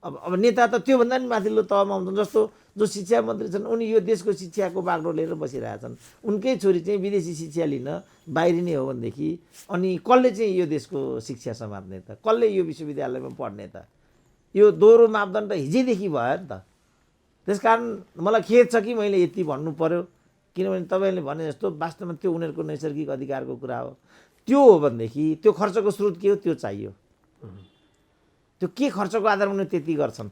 Speaker 2: अब नेता त त्योभन्दा पनि माथिल्लो तहमा हुन्छन्। जस्तो जो शिक्षा मन्त्री छन् उनी यो देशको शिक्षाको बागडोर लिएर बसिरहेछन्। उनकै छोरी चाहिँ विदेशी शिक्षा लिन बाहिरिने हो भनेदेखि अनि कसले चाहिँ यो देशको शिक्षा समात्ने त? कसले यो विश्वविद्यालयमा पढ्ने त? यो दोहोरो मापदण्ड हिजैदेखि भयो नि त। त्यसकारण मलाई खेद छ कि मैले यति भन्नु पर्यो, किनभने तपाईँले भने जस्तो वास्तवमा त्यो उनीहरूको नैसर्गिक अधिकारको कुरा हो। त्यो हो भनेदेखि त्यो खर्चको स्रोत के हो त्यो चाहियो। त्यो के खर्चको आधारमा उनीहरू त्यति गर्छन्?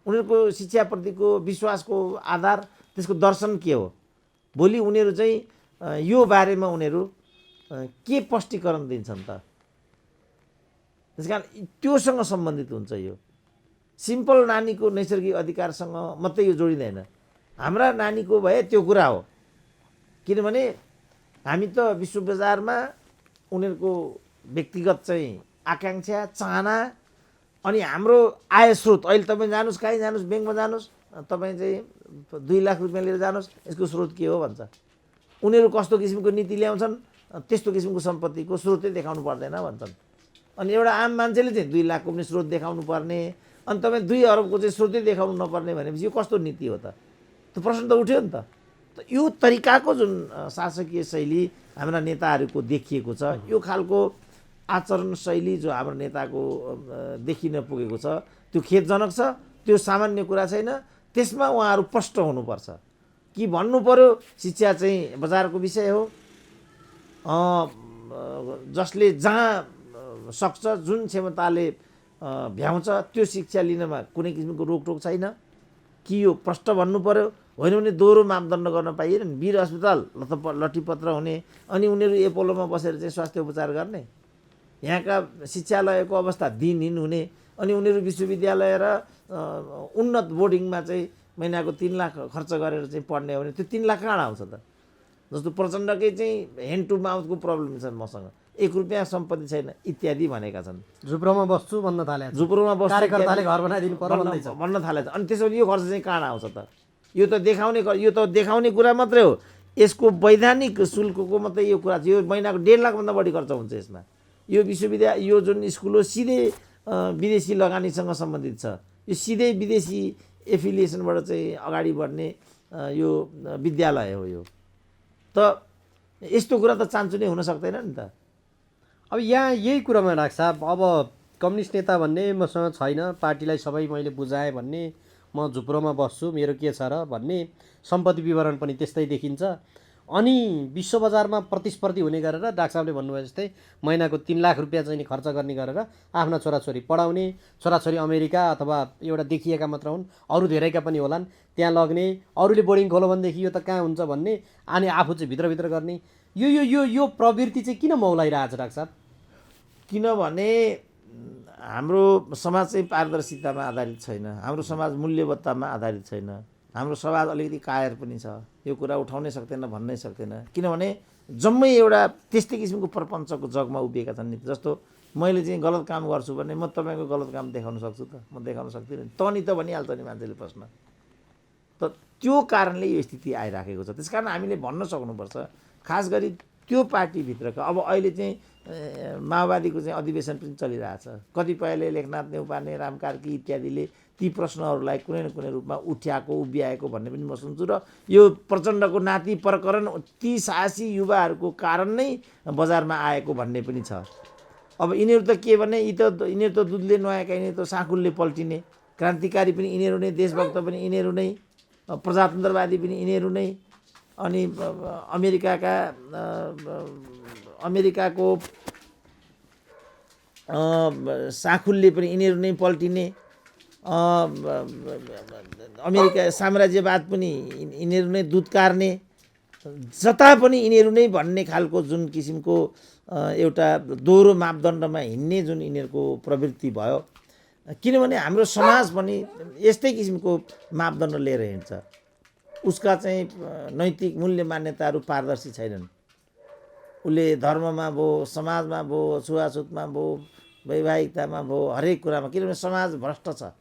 Speaker 2: उनीहरूको शिक्षाप्रतिको विश्वासको आधार, त्यसको दर्शन के हो? भोलि उनीहरू चाहिँ यो बारेमा उनीहरू के स्पष्टीकरण दिन्छन् त? त्यसकारण त्योसँग सम्बन्धित हुन्छ। यो सिम्पल नानीको नैसर्गिक अधिकारसँग मात्रै यो जोडिँदैन। हाम्रा नानीको भए त्यो कुरा हो, किनभने हामी त विश्व बजारमा उनीहरूको व्यक्तिगत चाहिँ आकाङ्क्षा, चाहना, अनि हाम्रो आय स्रोत। अहिले तपाईँ जानुहोस्, कहीँ जानुहोस्, ब्याङ्कमा जानुहोस्, तपाईँ चाहिँ 2 लाख रुपियाँ लिएर जानुहोस्, यसको स्रोत के हो भन्छ। उनीहरू कस्तो किसिमको नीति ल्याउँछन्, त्यस्तो किसिमको सम्पत्तिको स्रोतै देखाउनु पर्दैन भन्छन्। अनि एउटा आम मान्छेले चाहिँ 2 लाखको पनि स्रोत देखाउनु पर्ने, अनि तपाईँ 2 अरबको चाहिँ स्रोतै देखाउनु नपर्ने भनेपछि यो कस्तो नीति हो त? त्यो प्रश्न त उठ्यो नि त। यो तरिकाको जुन शासकीय शैली हाम्रा नेताहरूको देखिएको छ, यो खालको आचरण शैली जो हाम्रो नेताको देखिन पुगेको छ, त्यो खेदजनक छ। त्यो सामान्य कुरा छैन। त्यसमा उहाँहरू प्रष्ट हुनुपर्छ कि भन्नु पर्यो शिक्षा चाहिँ बजारको विषय हो, जसले जहाँ सक्छ, जुन क्षमताले भ्याउँछ त्यो शिक्षा लिनमा कुनै किसिमको रोकटोक छैन कि यो प्रष्ट भन्नु पर्यो। होइन भने दोहोरो मापदण्ड गर्न पाइएन। वीर अस्पताल लट्ठीपत्र हुने, अनि उनीहरू एपोलोमा बसेर चाहिँ स्वास्थ्य उपचार गर्ने, यहाँका शिक्षालयको अवस्था दिनहीन हुने, अनि उनीहरू विश्वविद्यालय र उन्नत बोर्डिङमा चाहिँ महिनाको 3 लाख खर्च गरेर चाहिँ पढ्ने हो भने त्यो 3 लाख कहाँ आउँछ त? जस्तो प्रचण्डकै चाहिँ ह्यान्ड टु माउथको प्रब्लम छ, मसँग 1 रुपियाँ सम्पत्ति छैन इत्यादि भनेका छन्।
Speaker 1: झुप्रोमा बस्छु भन्न थाले,
Speaker 2: झुप्रोमा बस्छु,
Speaker 1: कार्यकर्ताले घर बनाइदिनु पर्यो
Speaker 2: भन्न थालेछ। अनि त्यसपछि यो खर्च चाहिँ कहाँ आउँछ त? यो त देखाउने कुरा मात्रै हो। यसको वैधानिक शुल्कको मात्रै यो कुरा छ। यो महिनाको 1.5 लाखभन्दा बढी खर्च हुन्छ यसमा। यो विश्वविद्यालय, यो जुन स्कुल हो, सिधै विदेशी लगानीसँग सम्बन्धित छ। यो सिधै विदेशी एफिलिएसनबाट चाहिँ अगाडि बढ्ने यो विद्यालय हो। यो त यस्तो कुरा त चान्चु नै हुन सक्दैन नि त।
Speaker 1: अब यहाँ यही कुरामा डाक्टर साहब, अब कम्युनिस्ट नेता भन्ने मसँग छैन, पार्टीलाई सबै मैले बुझाएँ भन्ने, म झुप्रोमा बस्छु, मेरो के छ र भन्ने, सम्पत्ति विवरण पनि त्यस्तै देखिन्छ। अनि विश्व बजारमा प्रतिस्पर्धी हुने गरेर डाक्टर साहबले भन्नुभयो जस्तै महिनाको 3 लाख रुपियाँ चाहिँ नि खर्च गर्ने गरेर आफ्ना छोराछोरी पढाउने, छोराछोरी अमेरिका अथवा एउटा देखिएका मात्र हुन्, अरू धेरैका पनि होलान्, त्यहाँ लग्ने, अरूले बोर्डिङ खोलो भनेदेखि यो त कहाँ हुन्छ भन्ने, अनि आफू चाहिँ भित्रभित्र गर्ने, यो यो यो यो प्रवृत्ति चाहिँ किन मौलाइरहेछ डाक्टर साहब?
Speaker 2: किनभने हाम्रो समाज चाहिँ पारदर्शितामा आधारित छैन, हाम्रो समाज मूल्यवत्तामा आधारित छैन, हाम्रो समाज अलिकति कायर पनि छ। यो कुरा उठाउनै सक्दैन, भन्नै सक्दैन, किनभने जम्मै एउटा त्यस्तै किसिमको प्रपञ्चको जगमा उभिएका छन् नि। जस्तो मैले चाहिँ गलत काम गर्छु भने म तपाईँको गलत काम देखाउन सक्छु त? म देखाउन सक्दिनँ। त नि त भनिहाल्छ नि मान्छेले प्रश्न। त त्यो कारणले यो स्थिति आइराखेको छ। त्यस कारण हामीले भन्न सक्नुपर्छ, खास गरी त्यो पार्टीभित्रका अब अहिले चाहिँ माओवादीको चाहिँ अधिवेशन पनि चलिरहेछ। कतिपयले लेखनाथ नेउपाने, राम कार्की इत्यादिले ती प्रश्नहरूलाई कुनै न कुनै रूपमा उठ्याएको, उभ्याएको भन्ने पनि म सुन्छु। र यो प्रचण्डको नाति प्रकरण ती साहसी युवाहरूको कारण नै बजारमा आएको भन्ने पनि छ। अब यिनीहरू त के भने यिनीहरू त दुधले नुहाएका, यिनीहरू त साँकुलले पल्टिने, क्रान्तिकारी पनि यिनीहरू नै, देशभक्त पनि यिनीहरू नै, प्रजातन्त्रवादी पनि यिनीहरू नै, अनि अमेरिकाको साँखुलले पनि यिनीहरू नै पल्टिने, अमेरिका साम्राज्यवाद पनि यिनीहरू नै दुध कार्ने, जता पनि यिनीहरू नै भन्ने खालको जुन किसिमको एउटा दोहोरो मापदण्डमा हिँड्ने जुन यिनीहरूको प्रवृत्ति भयो। किनभने हाम्रो समाज पनि यस्तै किसिमको मापदण्ड लिएर हिँड्छ। उसका चाहिँ नैतिक मूल्य मान्यताहरू पारदर्शी छैनन्। उसले धर्ममा भयो, समाजमा भयो, छुवाछुतमा भयो, वैवाहिकतामा भयो, हरेक कुरामा। किनभने समाज भ्रष्ट छ।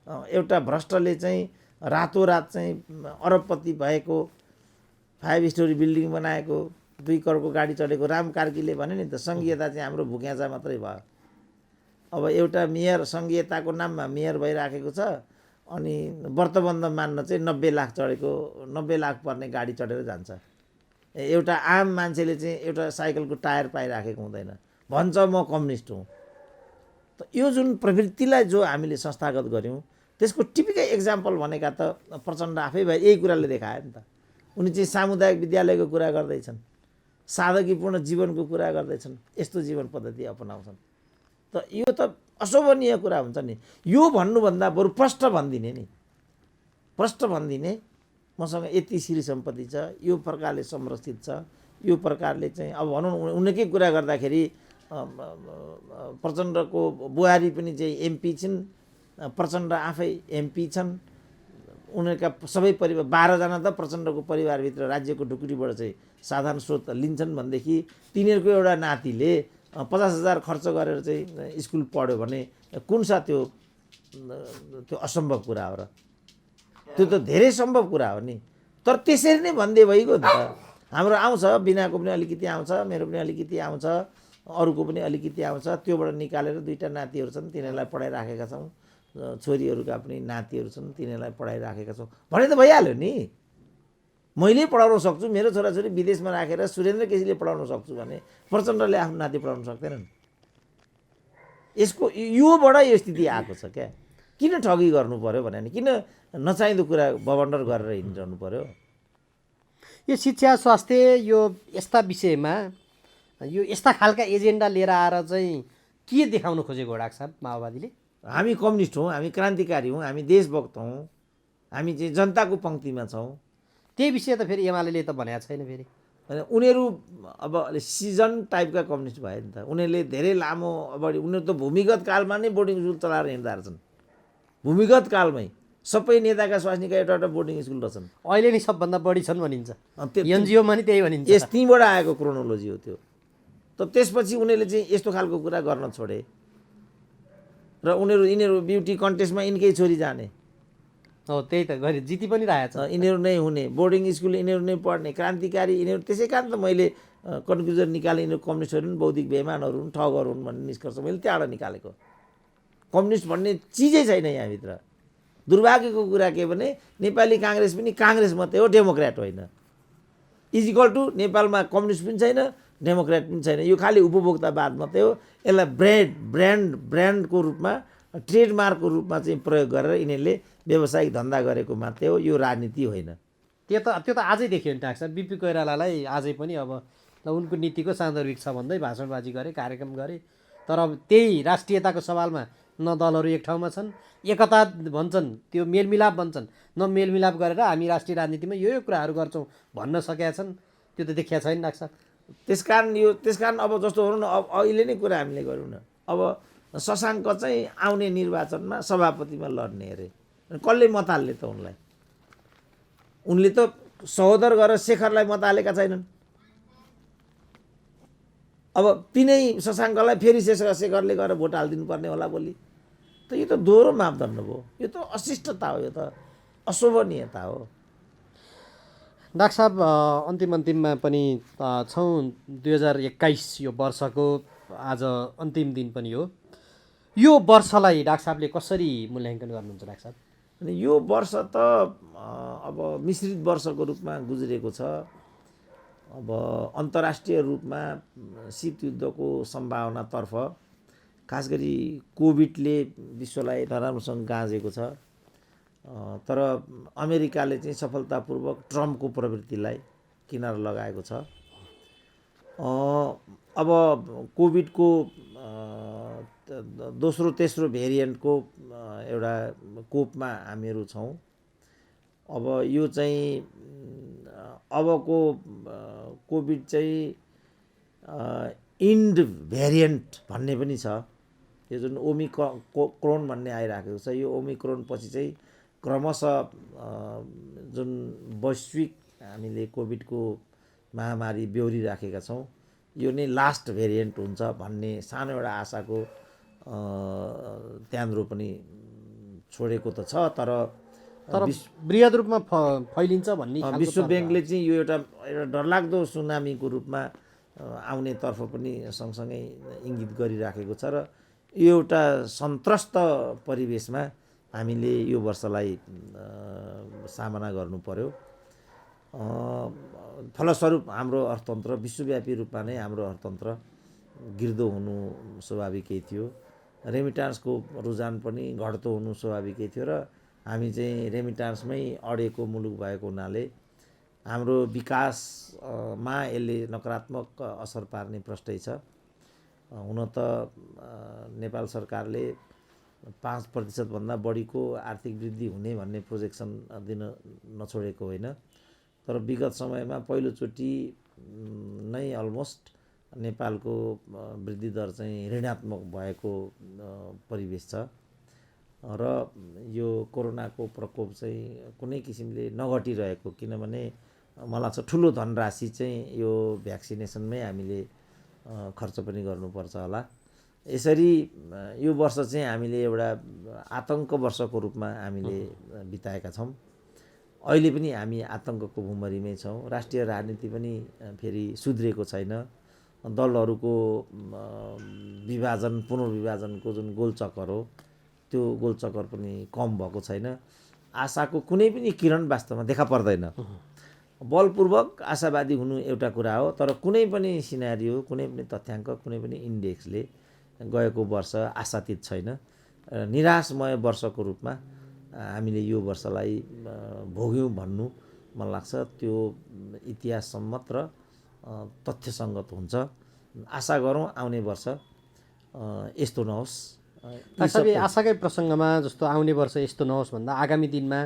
Speaker 2: एउटा भ्रष्टले चाहिँ रातोरात चाहिँ अरबपति भएको, 5 स्टोरी बिल्डिङ बनाएको, 2 करोडको गाडी चढेको, राम कार्कीले भने नि त सङ्घीयता चाहिँ हाम्रो भुक्याचा मात्रै भयो। अब एउटा मेयर सङ्घीयताको नाममा मेयर भइराखेको छ, अनि व्रतबन्ध मान्न चाहिँ 90 लाख चढेको, 90 लाख पर्ने गाडी चढेर जान्छ। एउटा आम मान्छेले चाहिँ एउटा साइकलको टायर पाइराखेको हुँदैन, भन्छ म कम्युनिस्ट हुँ। त यो जुन प्रवृत्तिलाई जो हामीले संस्थागत गऱ्यौँ, त्यसको टिपिकल एक्जाम्पल भनेका त प्रचण्ड आफै भए यही कुराले देखायो नि त। उनी चाहिँ सामुदायिक विद्यालयको कुरा गर्दैछन्, सादगीपूर्ण जीवनको कुरा गर्दैछन्, यस्तो जीवन पद्धति अपनाउँछन्। त यो त अशोभनीय कुरा हुन्छ नि। यो भन्नुभन्दा बरु प्रष्ट भनिदिने नि, प्रष्ट भनिदिने, मसँग यति श्री सम्पत्ति छ, यो प्रकारले संरक्षित छ, यो प्रकारले चाहिँ अब भनौँ उनकै कुरा गर्दाखेरि प्रचण्डको बुहारी पनि चाहिँ एमपी छिन्, प्रचण्ड आफै एमपी छन्, उनीहरूका सबै परिवार 12 जना त प्रचण्डको परिवारभित्र राज्यको ढुकुटीबाट चाहिँ साधारण स्रोत लिन्छन् भनेदेखि तिनीहरूको एउटा नातिले 50,000 खर्च गरेर चाहिँ स्कुल पढ्यो भने कुन सा त्यो असम्भव कुरा हो र? त्यो त धेरै सम्भव कुरा हो नि। तर त्यसरी नै भनिदिए भइगयो नि त। हाम्रो आउँछ, बिनाको पनि अलिकति आउँछ, मेरो पनि अलिकति आउँछ, अरूको पनि अलिकति आउँछ, त्योबाट निकालेर 2टा नातिहरू छन्, तिनीहरूलाई पढाइराखेका छौँ, छोरीहरूका पनि नातिहरू छन्, तिनीहरूलाई पढाइराखेका छौँ भने त भइहाल्यो नि। मैले पढाउन सक्छु, मेरो छोराछोरी विदेशमा राखेर सुरेन्द्र केसीले पढाउन सक्छु भने प्रचण्डले आफ्नो नाति पढाउन सक्दैनन्। यसको योबाट यो स्थिति आएको छ क्या। किन ठगी गर्नु पर्यो भने, किन नचाहिँदो कुरा बबन्डर गरेर हिँडिरहनु पर्यो?
Speaker 1: यो शिक्षा, स्वास्थ्य, यो यस्ता विषयमा यो यस्ता खालका एजेन्डा लिएर आएर चाहिँ के देखाउन खोजेको हो डाक्टर साहब माओवादीले?
Speaker 2: हामी कम्युनिस्ट हौँ, हामी क्रान्तिकारी हौँ, हामी देशभक्त हौँ, हामी चाहिँ जनताको पङ्क्तिमा छौँ।
Speaker 1: त्यही विषय त फेरि एमाले त भनेको छैन। फेरि
Speaker 2: उनीहरू अब सिजन टाइपका कम्युनिस्ट भयो नि त। उनीहरूले धेरै लामो अगाडि, उनीहरू त भूमिगत कालमा नै बोर्डिङ स्कुल चलाएर हिँड्दा रहेछन्। भूमिगत कालमै सबै नेताका स्वास्नीका एउटा एउटा बोर्डिङ स्कुल रहेछन्।
Speaker 1: अहिले नि सबभन्दा बढी छन् भनिन्छ, एनजिओमा नि त्यही भनिन्छ।
Speaker 2: त्यहीँबाट आएको क्रोनोलोजी हो त्यो। त त्यसपछि उनीहरूले चाहिँ यस्तो खालको कुरा गर्न छोडे र यिनीहरू ब्युटी कन्टेस्टमा यिनकै छोरी जाने।
Speaker 1: हो, त्यही त गरे, जिति पनि रहेछ।
Speaker 2: यिनीहरू नै हुने, बोर्डिङ स्कुल यिनीहरू नै पढ्ने, क्रान्तिकारी यिनीहरू। त्यसै कारण त मैले कन्क्लुजन निकालेँ, यिनीहरू कम्युनिस्टहरू पनि बौद्धिक बेइमानहरू हुन्, ठगहरू हुन् भन्ने निष्कर्ष मैले त्यहाँबाट निकालेको। कम्युनिस्ट भन्ने चिजै छैन यहाँभित्र। दुर्भाग्यको कुरा के भने नेपाली काङ्ग्रेस पनि काङ्ग्रेस मात्रै हो, डेमोक्रेट होइन। इजिकल टु नेपालमा कम्युनिस्ट पनि छैन, डेमोक्रेट पनि छैन। यो खालि उपभोक्तावाद मात्रै हो। यसलाई ब्रान्डको रूपमा, ट्रेडमार्कको रूपमा चाहिँ प्रयोग गरेर यिनीहरूले व्यावसायिक धन्दा गरेको मात्रै हो, यो राजनीति होइन।
Speaker 1: त्यो त आजै देखियो नि डाक्टर साहब। बिपी कोइरालालाई आजै पनि अब उनको नीतिको सान्दर्भिक छ भन्दै भाषणबाजी गरे, कार्यक्रम गरे, तर अब त्यही राष्ट्रियताको सवालमा न दलहरू एक ठाउँमा छन्, एकता भन्छन्, त्यो मेलमिलाप भन्छन्, न मेलमिलाप गरेर हामी राष्ट्रिय राजनीतिमा यो कुराहरू गर्छौँ भन्न सकेका छन्। त्यो त देखिया छैन डाक्टर साहब।
Speaker 2: त्यसकारण अब जस्तो भनौँ न, अब अहिले नै कुरा हामीले गरौँ न, अब शशाङ्क चाहिँ आउने निर्वाचनमा सभापतिमा लड्ने अरे, कसले मत हाल्ने त उनलाई? उनले त सहोदर गरेर शेखरलाई मत हालेका छैनन्। अब तिनै शशाङ्कलाई फेरि शेखरले गएर भोट हालिदिनु पर्ने होला भोलि। त यो त दोहोरो मापदण्ड भयो, यो त अशिष्टता हो, यो त अशोभनीयता हो।
Speaker 1: डाक्टर साहब, अन्तिममा पनि छौँ। 2021 यो वर्षको आज अन्तिम दिन पनि हो। यो वर्षलाई डाक्टर साहबले कसरी मूल्याङ्कन गर्नुहुन्छ डाक्टर साहब?
Speaker 2: अनि यो वर्ष त अब मिश्रित वर्षको रूपमा गुज्रेको छ। अब अन्तर्राष्ट्रिय रूपमा शीतयुद्धको सम्भावनातर्फ खास गरी कोभिडले विश्वलाई नराम्रोसँग गाँजेको छ। तर अमेरिकाले चाहिँ सफलतापूर्वक ट्रम्पको प्रवृत्तिलाई किनारा लगाएको छ। अब कोभिडको दोस्रो तेस्रो भेरिएन्टको एउटा कोपमा हामीहरू छौँ। अब यो चाहिँ अबको कोभिड चाहिँ इन्ड भेरिएन्ट भन्ने पनि छ। यो जुन ओमिक्रोन भन्ने आइराखेको छ, यो ओमिक्रोन पछि चाहिँ क्रमशः जुन वैश्विक हामीले कोभिडको महामारी बेहोरिराखेका छौँ, यो नै लास्ट भेरिएन्ट हुन्छ भन्ने सानो एउटा आशाको त्यान्द्रो पनि छोडेको त छ। तर
Speaker 1: बृहत रूपमा फैलिन्छ भन्ने
Speaker 2: विश्व ब्याङ्कले चाहिँ यो एउटा डरलाग्दो सुनामीको रूपमा आउनेतर्फ पनि सँगसँगै इङ्गित गरिराखेको छ। र यो एउटा सन्त्रस्त परिवेशमा हामीले यो वर्षलाई सामना गर्नु पर्यो। फलस्वरूप हाम्रो अर्थतन्त्र विश्वव्यापी रूपमा नै हाम्रो अर्थतन्त्र गिर्दो हुनु स्वाभाविकै थियो। रेमिटान्सको रुझान पनि घट्दो हुनु स्वाभाविकै थियो। र हामी चाहिँ रेमिटान्समै अडेको मुलुक भएको हुनाले हाम्रो विकासमा यसले नकारात्मक असर पार्ने प्रष्टै छ। हुन त नेपाल सरकारले 5% भन्दा बढीको आर्थिक वृद्धि हुने भन्ने प्रोजेक्सन दिन नछोडेको होइन। तर विगत समयमा पहिलोचोटि नै अलमोस्ट नेपालको वृद्धि दर चाहिँ ऋणात्मक भएको परिवेश छ। र यो कोरोनाको प्रकोप चाहिँ कुनै किसिमले नघटिरहेको, किनभने मलाई लाग्छ ठुलो धनराशि चाहिँ यो भ्याक्सिनेसनमै हामीले खर्च पनि गर्नुपर्छ होला। यसरी यो वर्ष चाहिँ हामीले एउटा आतङ्क वर्षको रूपमा हामीले बिताएका छौँ। अहिले पनि हामी आतङ्कको भुमरीमै छौँ। राष्ट्रिय राजनीति पनि फेरि सुध्रेको छैन। दलहरूको विभाजन, पुनर्विभाजनको जुन गोलचक्कर हो, त्यो गोलचक्कर पनि कम भएको छैन। आशाको कुनै पनि किरण वास्तवमा देखा पर्दैन। बलपूर्वक आशावादी हुनु एउटा कुरा हो, तर कुनै पनि सिनारियो, कुनै पनि तथ्याङ्क, कुनै पनि इन्डेक्सले गएको वर्ष आशातीत छैन। निराशमय वर्षको रूपमा हामीले यो वर्षलाई भोग्यौँ भन्नु मलाई लाग्छ त्यो इतिहास सम्मत र तथ्यसङ्गत हुन्छ। आशा गरौँ आउने वर्ष यस्तो नहोस्।
Speaker 1: आशाकै प्रसङ्गमा जस्तो आउने वर्ष यस्तो नहोस् भन्दा आगामी दिनमा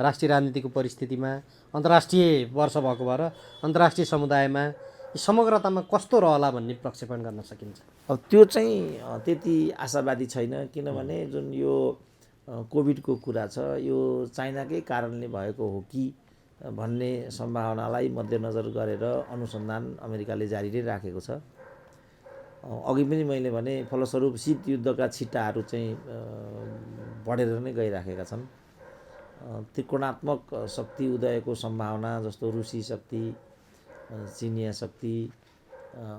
Speaker 1: राष्ट्रिय राजनीतिको परिस्थितिमा अन्तर्राष्ट्रिय वर्ष भएको भएर अन्तर्राष्ट्रिय समुदायमा समग्रतामा कस्तो रहला भन्ने प्रक्षेपण गर्न सकिन्छ?
Speaker 2: अब त्यो चाहिँ त्यति आशावादी छैन, किनभने जुन यो कोभिडको कुरा छ यो चाइनाकै कारणले भएको हो कि भन्ने सम्भावनालाई मध्यनजर गरेर अनुसन्धान अमेरिकाले जारी नै राखेको छ। अघि पनि मैले भने फलस्वरूप शीतयुद्धका छिट्टाहरू चाहिँ बढेर नै गइराखेका छन्। त्रिकोणात्मक शक्ति उदयको सम्भावना जस्तो रुसी शक्ति, चिनिया शक्ति,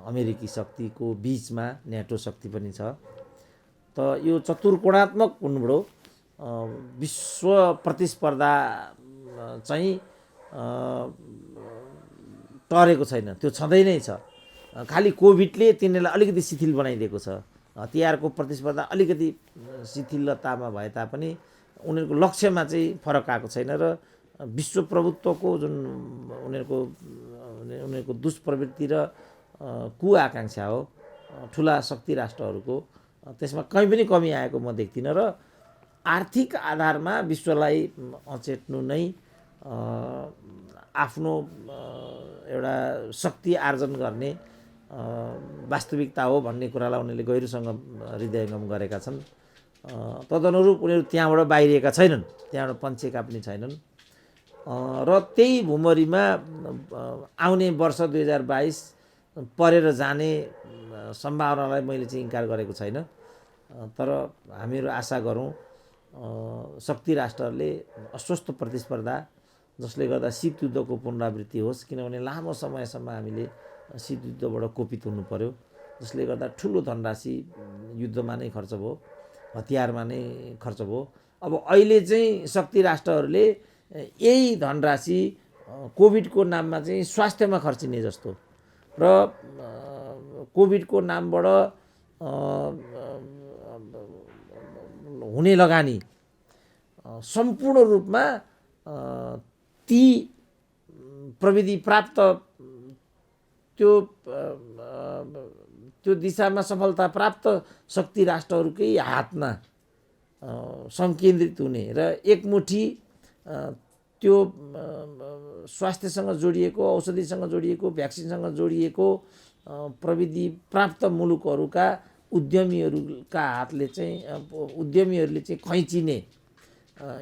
Speaker 2: अमेरिकी शक्तिको बिचमा न्याटो शक्ति पनि छ। त यो चतुर्कोणात्मक कुनबाट विश्व प्रतिस्पर्धा चाहिँ टरेको छैन, त्यो छँदै नै छ। खालि कोभिडले तिनीहरूलाई अलिकति शिथिल बनाइदिएको छ। हतियारको प्रतिस्पर्धा अलिकति शिथिलतामा भए तापनि उनीहरूको लक्ष्यमा चाहिँ फरक आएको छैन र विश्व प्रभुत्वको जुन उनीहरूको दुष्प्रवृत्ति र कुआकाङ्क्षा हो ठुला शक्ति राष्ट्रहरूको, त्यसमा कहीँ पनि कमी आएको म देख्दिनँ र आर्थिक आधारमा विश्वलाई अचेट्नु नै आफ्नो एउटा शक्ति आर्जन गर्ने वास्तविकता हो भन्ने कुरालाई उनीहरूले गहिरोसँग हृदयङ्गम गरेका छन्। तदनुरूप उनीहरू त्यहाँबाट बाहिरिएका छैनन्, त्यहाँबाट पन्छेका पनि छैनन् र त्यही भुमरीमा आउने वर्ष 2022 परेर जाने सम्भावनालाई मैले चाहिँ इन्कार गरेको छैन। तर हामीहरू आशा गरौँ शक्ति राष्ट्रहरूले अस्वस्थ प्रतिस्पर्धा जसले गर्दा शीत युद्धको पुनरावृत्ति होस्, किनभने लामो समयसम्म हामीले शीत युद्धबाट कोपित हुनु पर्यो, जसले गर्दा ठुलो धनराशि युद्धमा नै खर्च भयो, हतियारमा नै खर्च भयो। अब अहिले चाहिँ शक्ति राष्ट्रहरूले यही धनराशि कोभिडको नाममा चाहिँ स्वास्थ्यमा खर्चिने जस्तो र कोभिडको नामबाट हुने लगानी सम्पूर्ण रूपमा ती प्रविधि प्राप्त त्यो दिशामा सफलता प्राप्त शक्ति राष्ट्रहरूकै हातमा संकेन्द्रित हुने र एकमुठी त्यो स्वास्थ्यसँग जोडिएको, औषधिसँग जोडिएको, भ्याक्सिनसँग जोडिएको प्रविधि प्राप्त मुलुकहरूका उद्यमीहरूका हातले चाहिँ उद्यमीहरूले चाहिँ खैचिने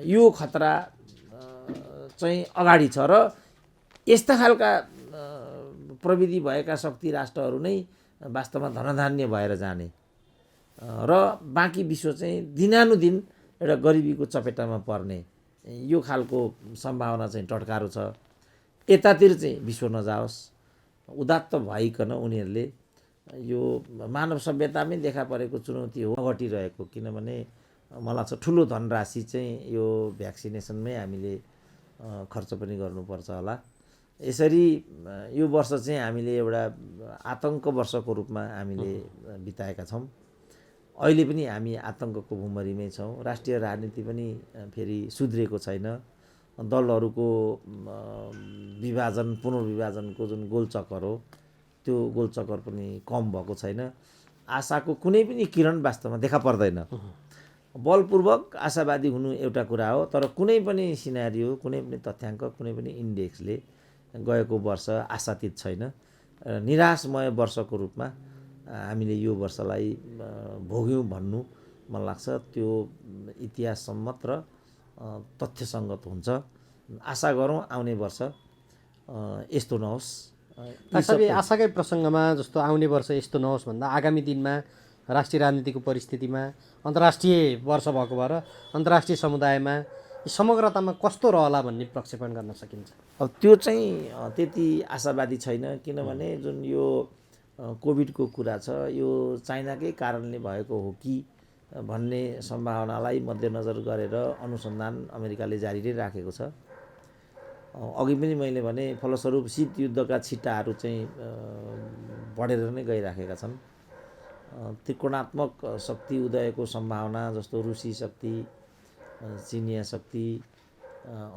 Speaker 2: यो खतरा चाहिँ अगाडि छ र यस्ता खालका प्रविधि भएका शक्ति राष्ट्रहरू नै वास्तवमा धनधान्य भएर जाने र बाँकी विश्व चाहिँ दिनानुदिन एउटा गरिबीको चपेटामा पर्ने यो खालको सम्भावना चाहिँ टटकारो छ। यतातिर चाहिँ विश्व नजाओस्, उदात्त भइकन उनीहरूले यो मानव सभ्यतामै देखा परेको चुनौती हो घटिरहेको। किनभने मलाई लाग्छ ठुलो धनराशि चाहिँ यो भ्याक्सिनेसनमै हामीले खर्च पनि गर्नुपर्छ होला। यसरी यो वर्ष चाहिँ हामीले एउटा आतङ्क वर्षको रूपमा हामीले बिताएका छौँ। अहिले पनि हामी आतङ्कको भुमरीमै छौँ। राष्ट्रिय राजनीति पनि फेरि सुध्रिएको छैन। दलहरूको विभाजन पुनर्विभाजनको जुन गोलचक्कर हो त्यो गोलचक्कर पनि कम भएको छैन। आशाको कुनै पनि किरण वास्तवमा देखा पर्दैन। बलपूर्वक आशावादी हुनु एउटा कुरा हो, तर कुनै पनि सिनारियो, कुनै पनि तथ्याङ्क, कुनै पनि इन्डेक्सले गएको वर्ष आशातीत छैन। निराशमय वर्षको रूपमा हामीले यो वर्षलाई भोग्यौँ भन्नु मलाई लाग्छ त्यो इतिहास सम्मत र तथ्यसङ्गत हुन्छ। आशा गरौँ आउने वर्ष यस्तो नहोस्।
Speaker 1: आशाकै प्रसङ्गमा जस्तो आउने वर्ष यस्तो नहोस् भन्दा आगामी दिनमा राष्ट्रिय राजनीतिको परिस्थितिमा अन्तर्राष्ट्रिय वर्ष भएको भएर अन्तर्राष्ट्रिय समुदायमा समग्रतामा कस्तो रहला भन्ने प्रक्षेपण गर्न सकिन्छ?
Speaker 2: अब त्यो चाहिँ त्यति आशावादी छैन, किनभने जुन यो कोभिडको कुरा छ यो चाइनाकै कारणले भएको हो कि भन्ने सम्भावनालाई मध्यनजर गरेर अनुसन्धान अमेरिकाले जारी नै राखेको छ। अघि पनि मैले भने फलस्वरूप शीत युद्धका छिट्टाहरू चाहिँ बढेर नै गइराखेका छन्। त्रिकोणात्मक शक्ति उदयको सम्भावना जस्तो रुसी शक्ति, चिनिया शक्ति,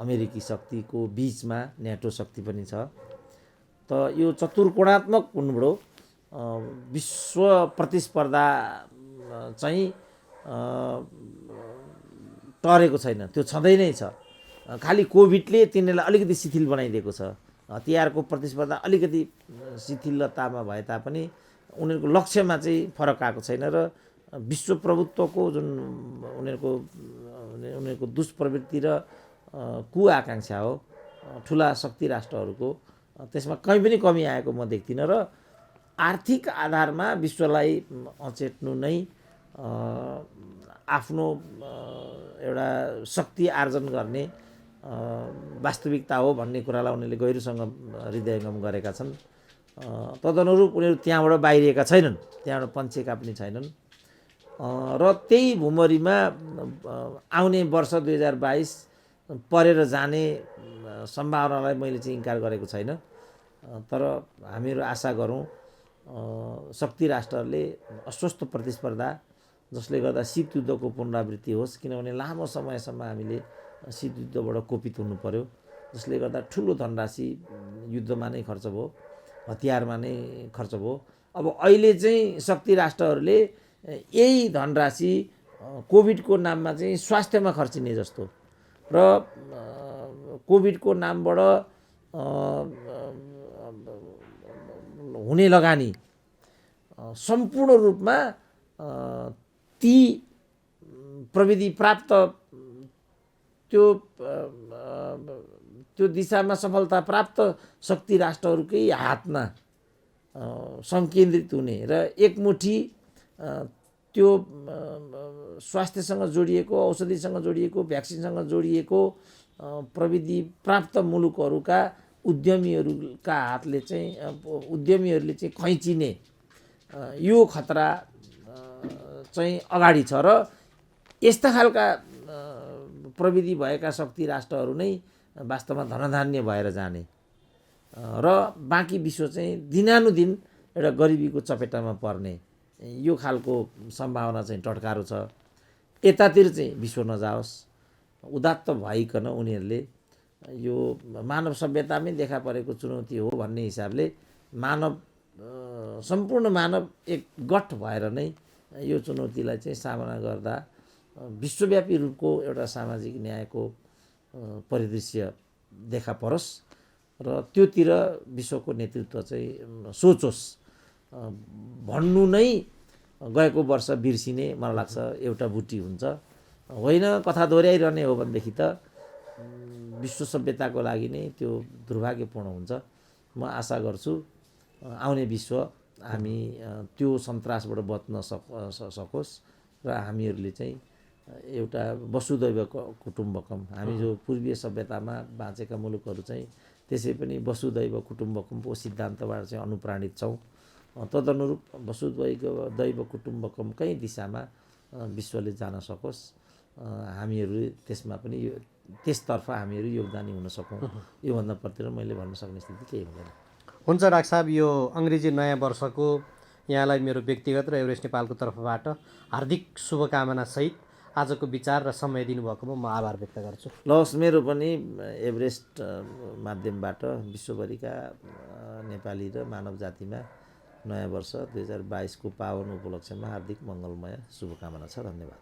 Speaker 2: अमेरिकी शक्तिको बिचमा नेटो शक्ति पनि छ। त यो चतुर्कोणात्मक कुनबाट विश्व प्रतिस्पर्धा चाहिँ टरेको छैन, त्यो छँदै नै छ। खालि कोभिडले तिनीहरूलाई अलिकति शिथिल बनाइदिएको छ। हतियारको प्रतिस्पर्धा अलिकति शिथिलतामा भए तापनि उनीहरूको लक्ष्यमा चाहिँ फरक आएको छैन र विश्व प्रभुत्वको जुन उनीहरूको दुष्प्रवृत्ति र कुआकाङ्क्षा हो ठुला शक्ति राष्ट्रहरूको, त्यसमा कहीँ पनि कमी आएको म देख्दिनँ र आर्थिक आधारमा विश्वलाई अचेट्नु नै आफ्नो एउटा शक्ति आर्जन गर्ने वास्तविकता हो भन्ने कुरालाई उनीहरूले गहिरोसँग हृदयङ्गम गरेका छन्। तदनुरूप उनीहरू त्यहाँबाट बाहिरिएका छैनन्, त्यहाँबाट पन्छेका पनि छैनन् र त्यही भुमरीमा आउने वर्ष 2022 परेर जाने सम्भावनालाई मैले चाहिँ इन्कार गरेको छैन। तर हामीहरू आशा गरौँ शक्ति राष्ट्रले अस्वस्थ प्रतिस्पर्धा जसले गर्दा शीत युद्धको पुनरावृत्ति होस्, किनभने लामो समयसम्म हामीले शीत युद्धबाट कोपित हुनु पर्यो, जसले गर्दा ठुलो धनराशि युद्धमा नै खर्च भयो, हतियारमा नै खर्च भयो। अब अहिले चाहिँ शक्ति राष्ट्रहरूले यही धनराशि कोभिडको नाममा चाहिँ स्वास्थ्यमा खर्चिने जस्तो र कोभिडको नामबाट हुने लगानी सम्पूर्ण रूपमा ती प्रविधि प्राप्त त्यो दिशामा सफलता प्राप्त शक्ति राष्ट्रहरूकै हातमा सङ्केन्द्रित हुने र एकमुठी त्यो स्वास्थ्यसँग जोडिएको, औषधिसँग जोडिएको, भ्याक्सिनसँग जोडिएको प्रविधि प्राप्त मुलुकहरूका उद्यमीहरूका हातले चाहिँ उद्यमीहरूले चाहिँ खैचिने यो खतरा चाहिँ अगाडि छ र यस्ता खालका प्रविधि भएका शक्ति राष्ट्रहरू नै वास्तवमा धनधान्य भएर जाने र बाँकी विश्व चाहिँ दिनानुदिन एउटा गरिबीको चपेटामा पर्ने यो खालको सम्भावना चाहिँ टटकारो छ। यतातिर चाहिँ विश्व नजाओस्, उदात्त भइकन उनीहरूले यो मानव सभ्यतामै देखा परेको चुनौती हो भन्ने हिसाबले सम्पूर्ण मानव एकगठ भएर नै यो चुनौतीलाई चाहिँ सामना गर्दा विश्वव्यापी रूपको एउटा सामाजिक न्यायको परिदृश्य देखा परोस् र त्योतिर विश्वको नेतृत्व चाहिँ सोचोस् भन्नु नै गएको वर्ष बिर्सिने मलाई लाग्छ एउटा बुटी हुन्छ। होइन कथा दोहोऱ्याइरहने हो भनेदेखि त विश्व सभ्यताको लागि नै त्यो दुर्भाग्यपूर्ण हुन्छ। म आशा गर्छु आउने विश्व हामी त्यो सन्तासबाट बच्न सकोस् र हामीहरूले चाहिँ एउटा वसुधैव कुटुम्बकम, हामी जो पूर्वीय सभ्यतामा बाँचेका मुलुकहरू चाहिँ त्यसै पनि वसुधैव कुटुम्बकमको सिद्धान्तबाट चाहिँ अनुप्राणित छौँ। तदनुरूप वसुधैव कुटुम्बकमकै दिशामा विश्वले जान सकोस्, हामीहरू त्यसमा पनि त्यसतर्फ हामीहरू योगदानी हुन सकौँ। योभन्दा प्रतितिर मैले भन्न सक्ने स्थिति केही हुँदैन।
Speaker 1: हुन्छ डाक्टर साहब, यो अङ्ग्रेजी नयाँ वर्षको यहाँलाई मेरो व्यक्तिगत र एभरेस्ट नेपालको तर्फबाट हार्दिक शुभकामनासहित आजको विचार र समय दिनुभएकोमा म आभार व्यक्त गर्छु।
Speaker 2: लवस्, मेरो पनि एभरेस्ट माध्यमबाट विश्वभरिका नेपाली र मानव जातिमा नयाँ वर्ष 2022 को पावन उपलक्ष्यमा हार्दिक मङ्गलमय शुभकामना छ। धन्यवाद।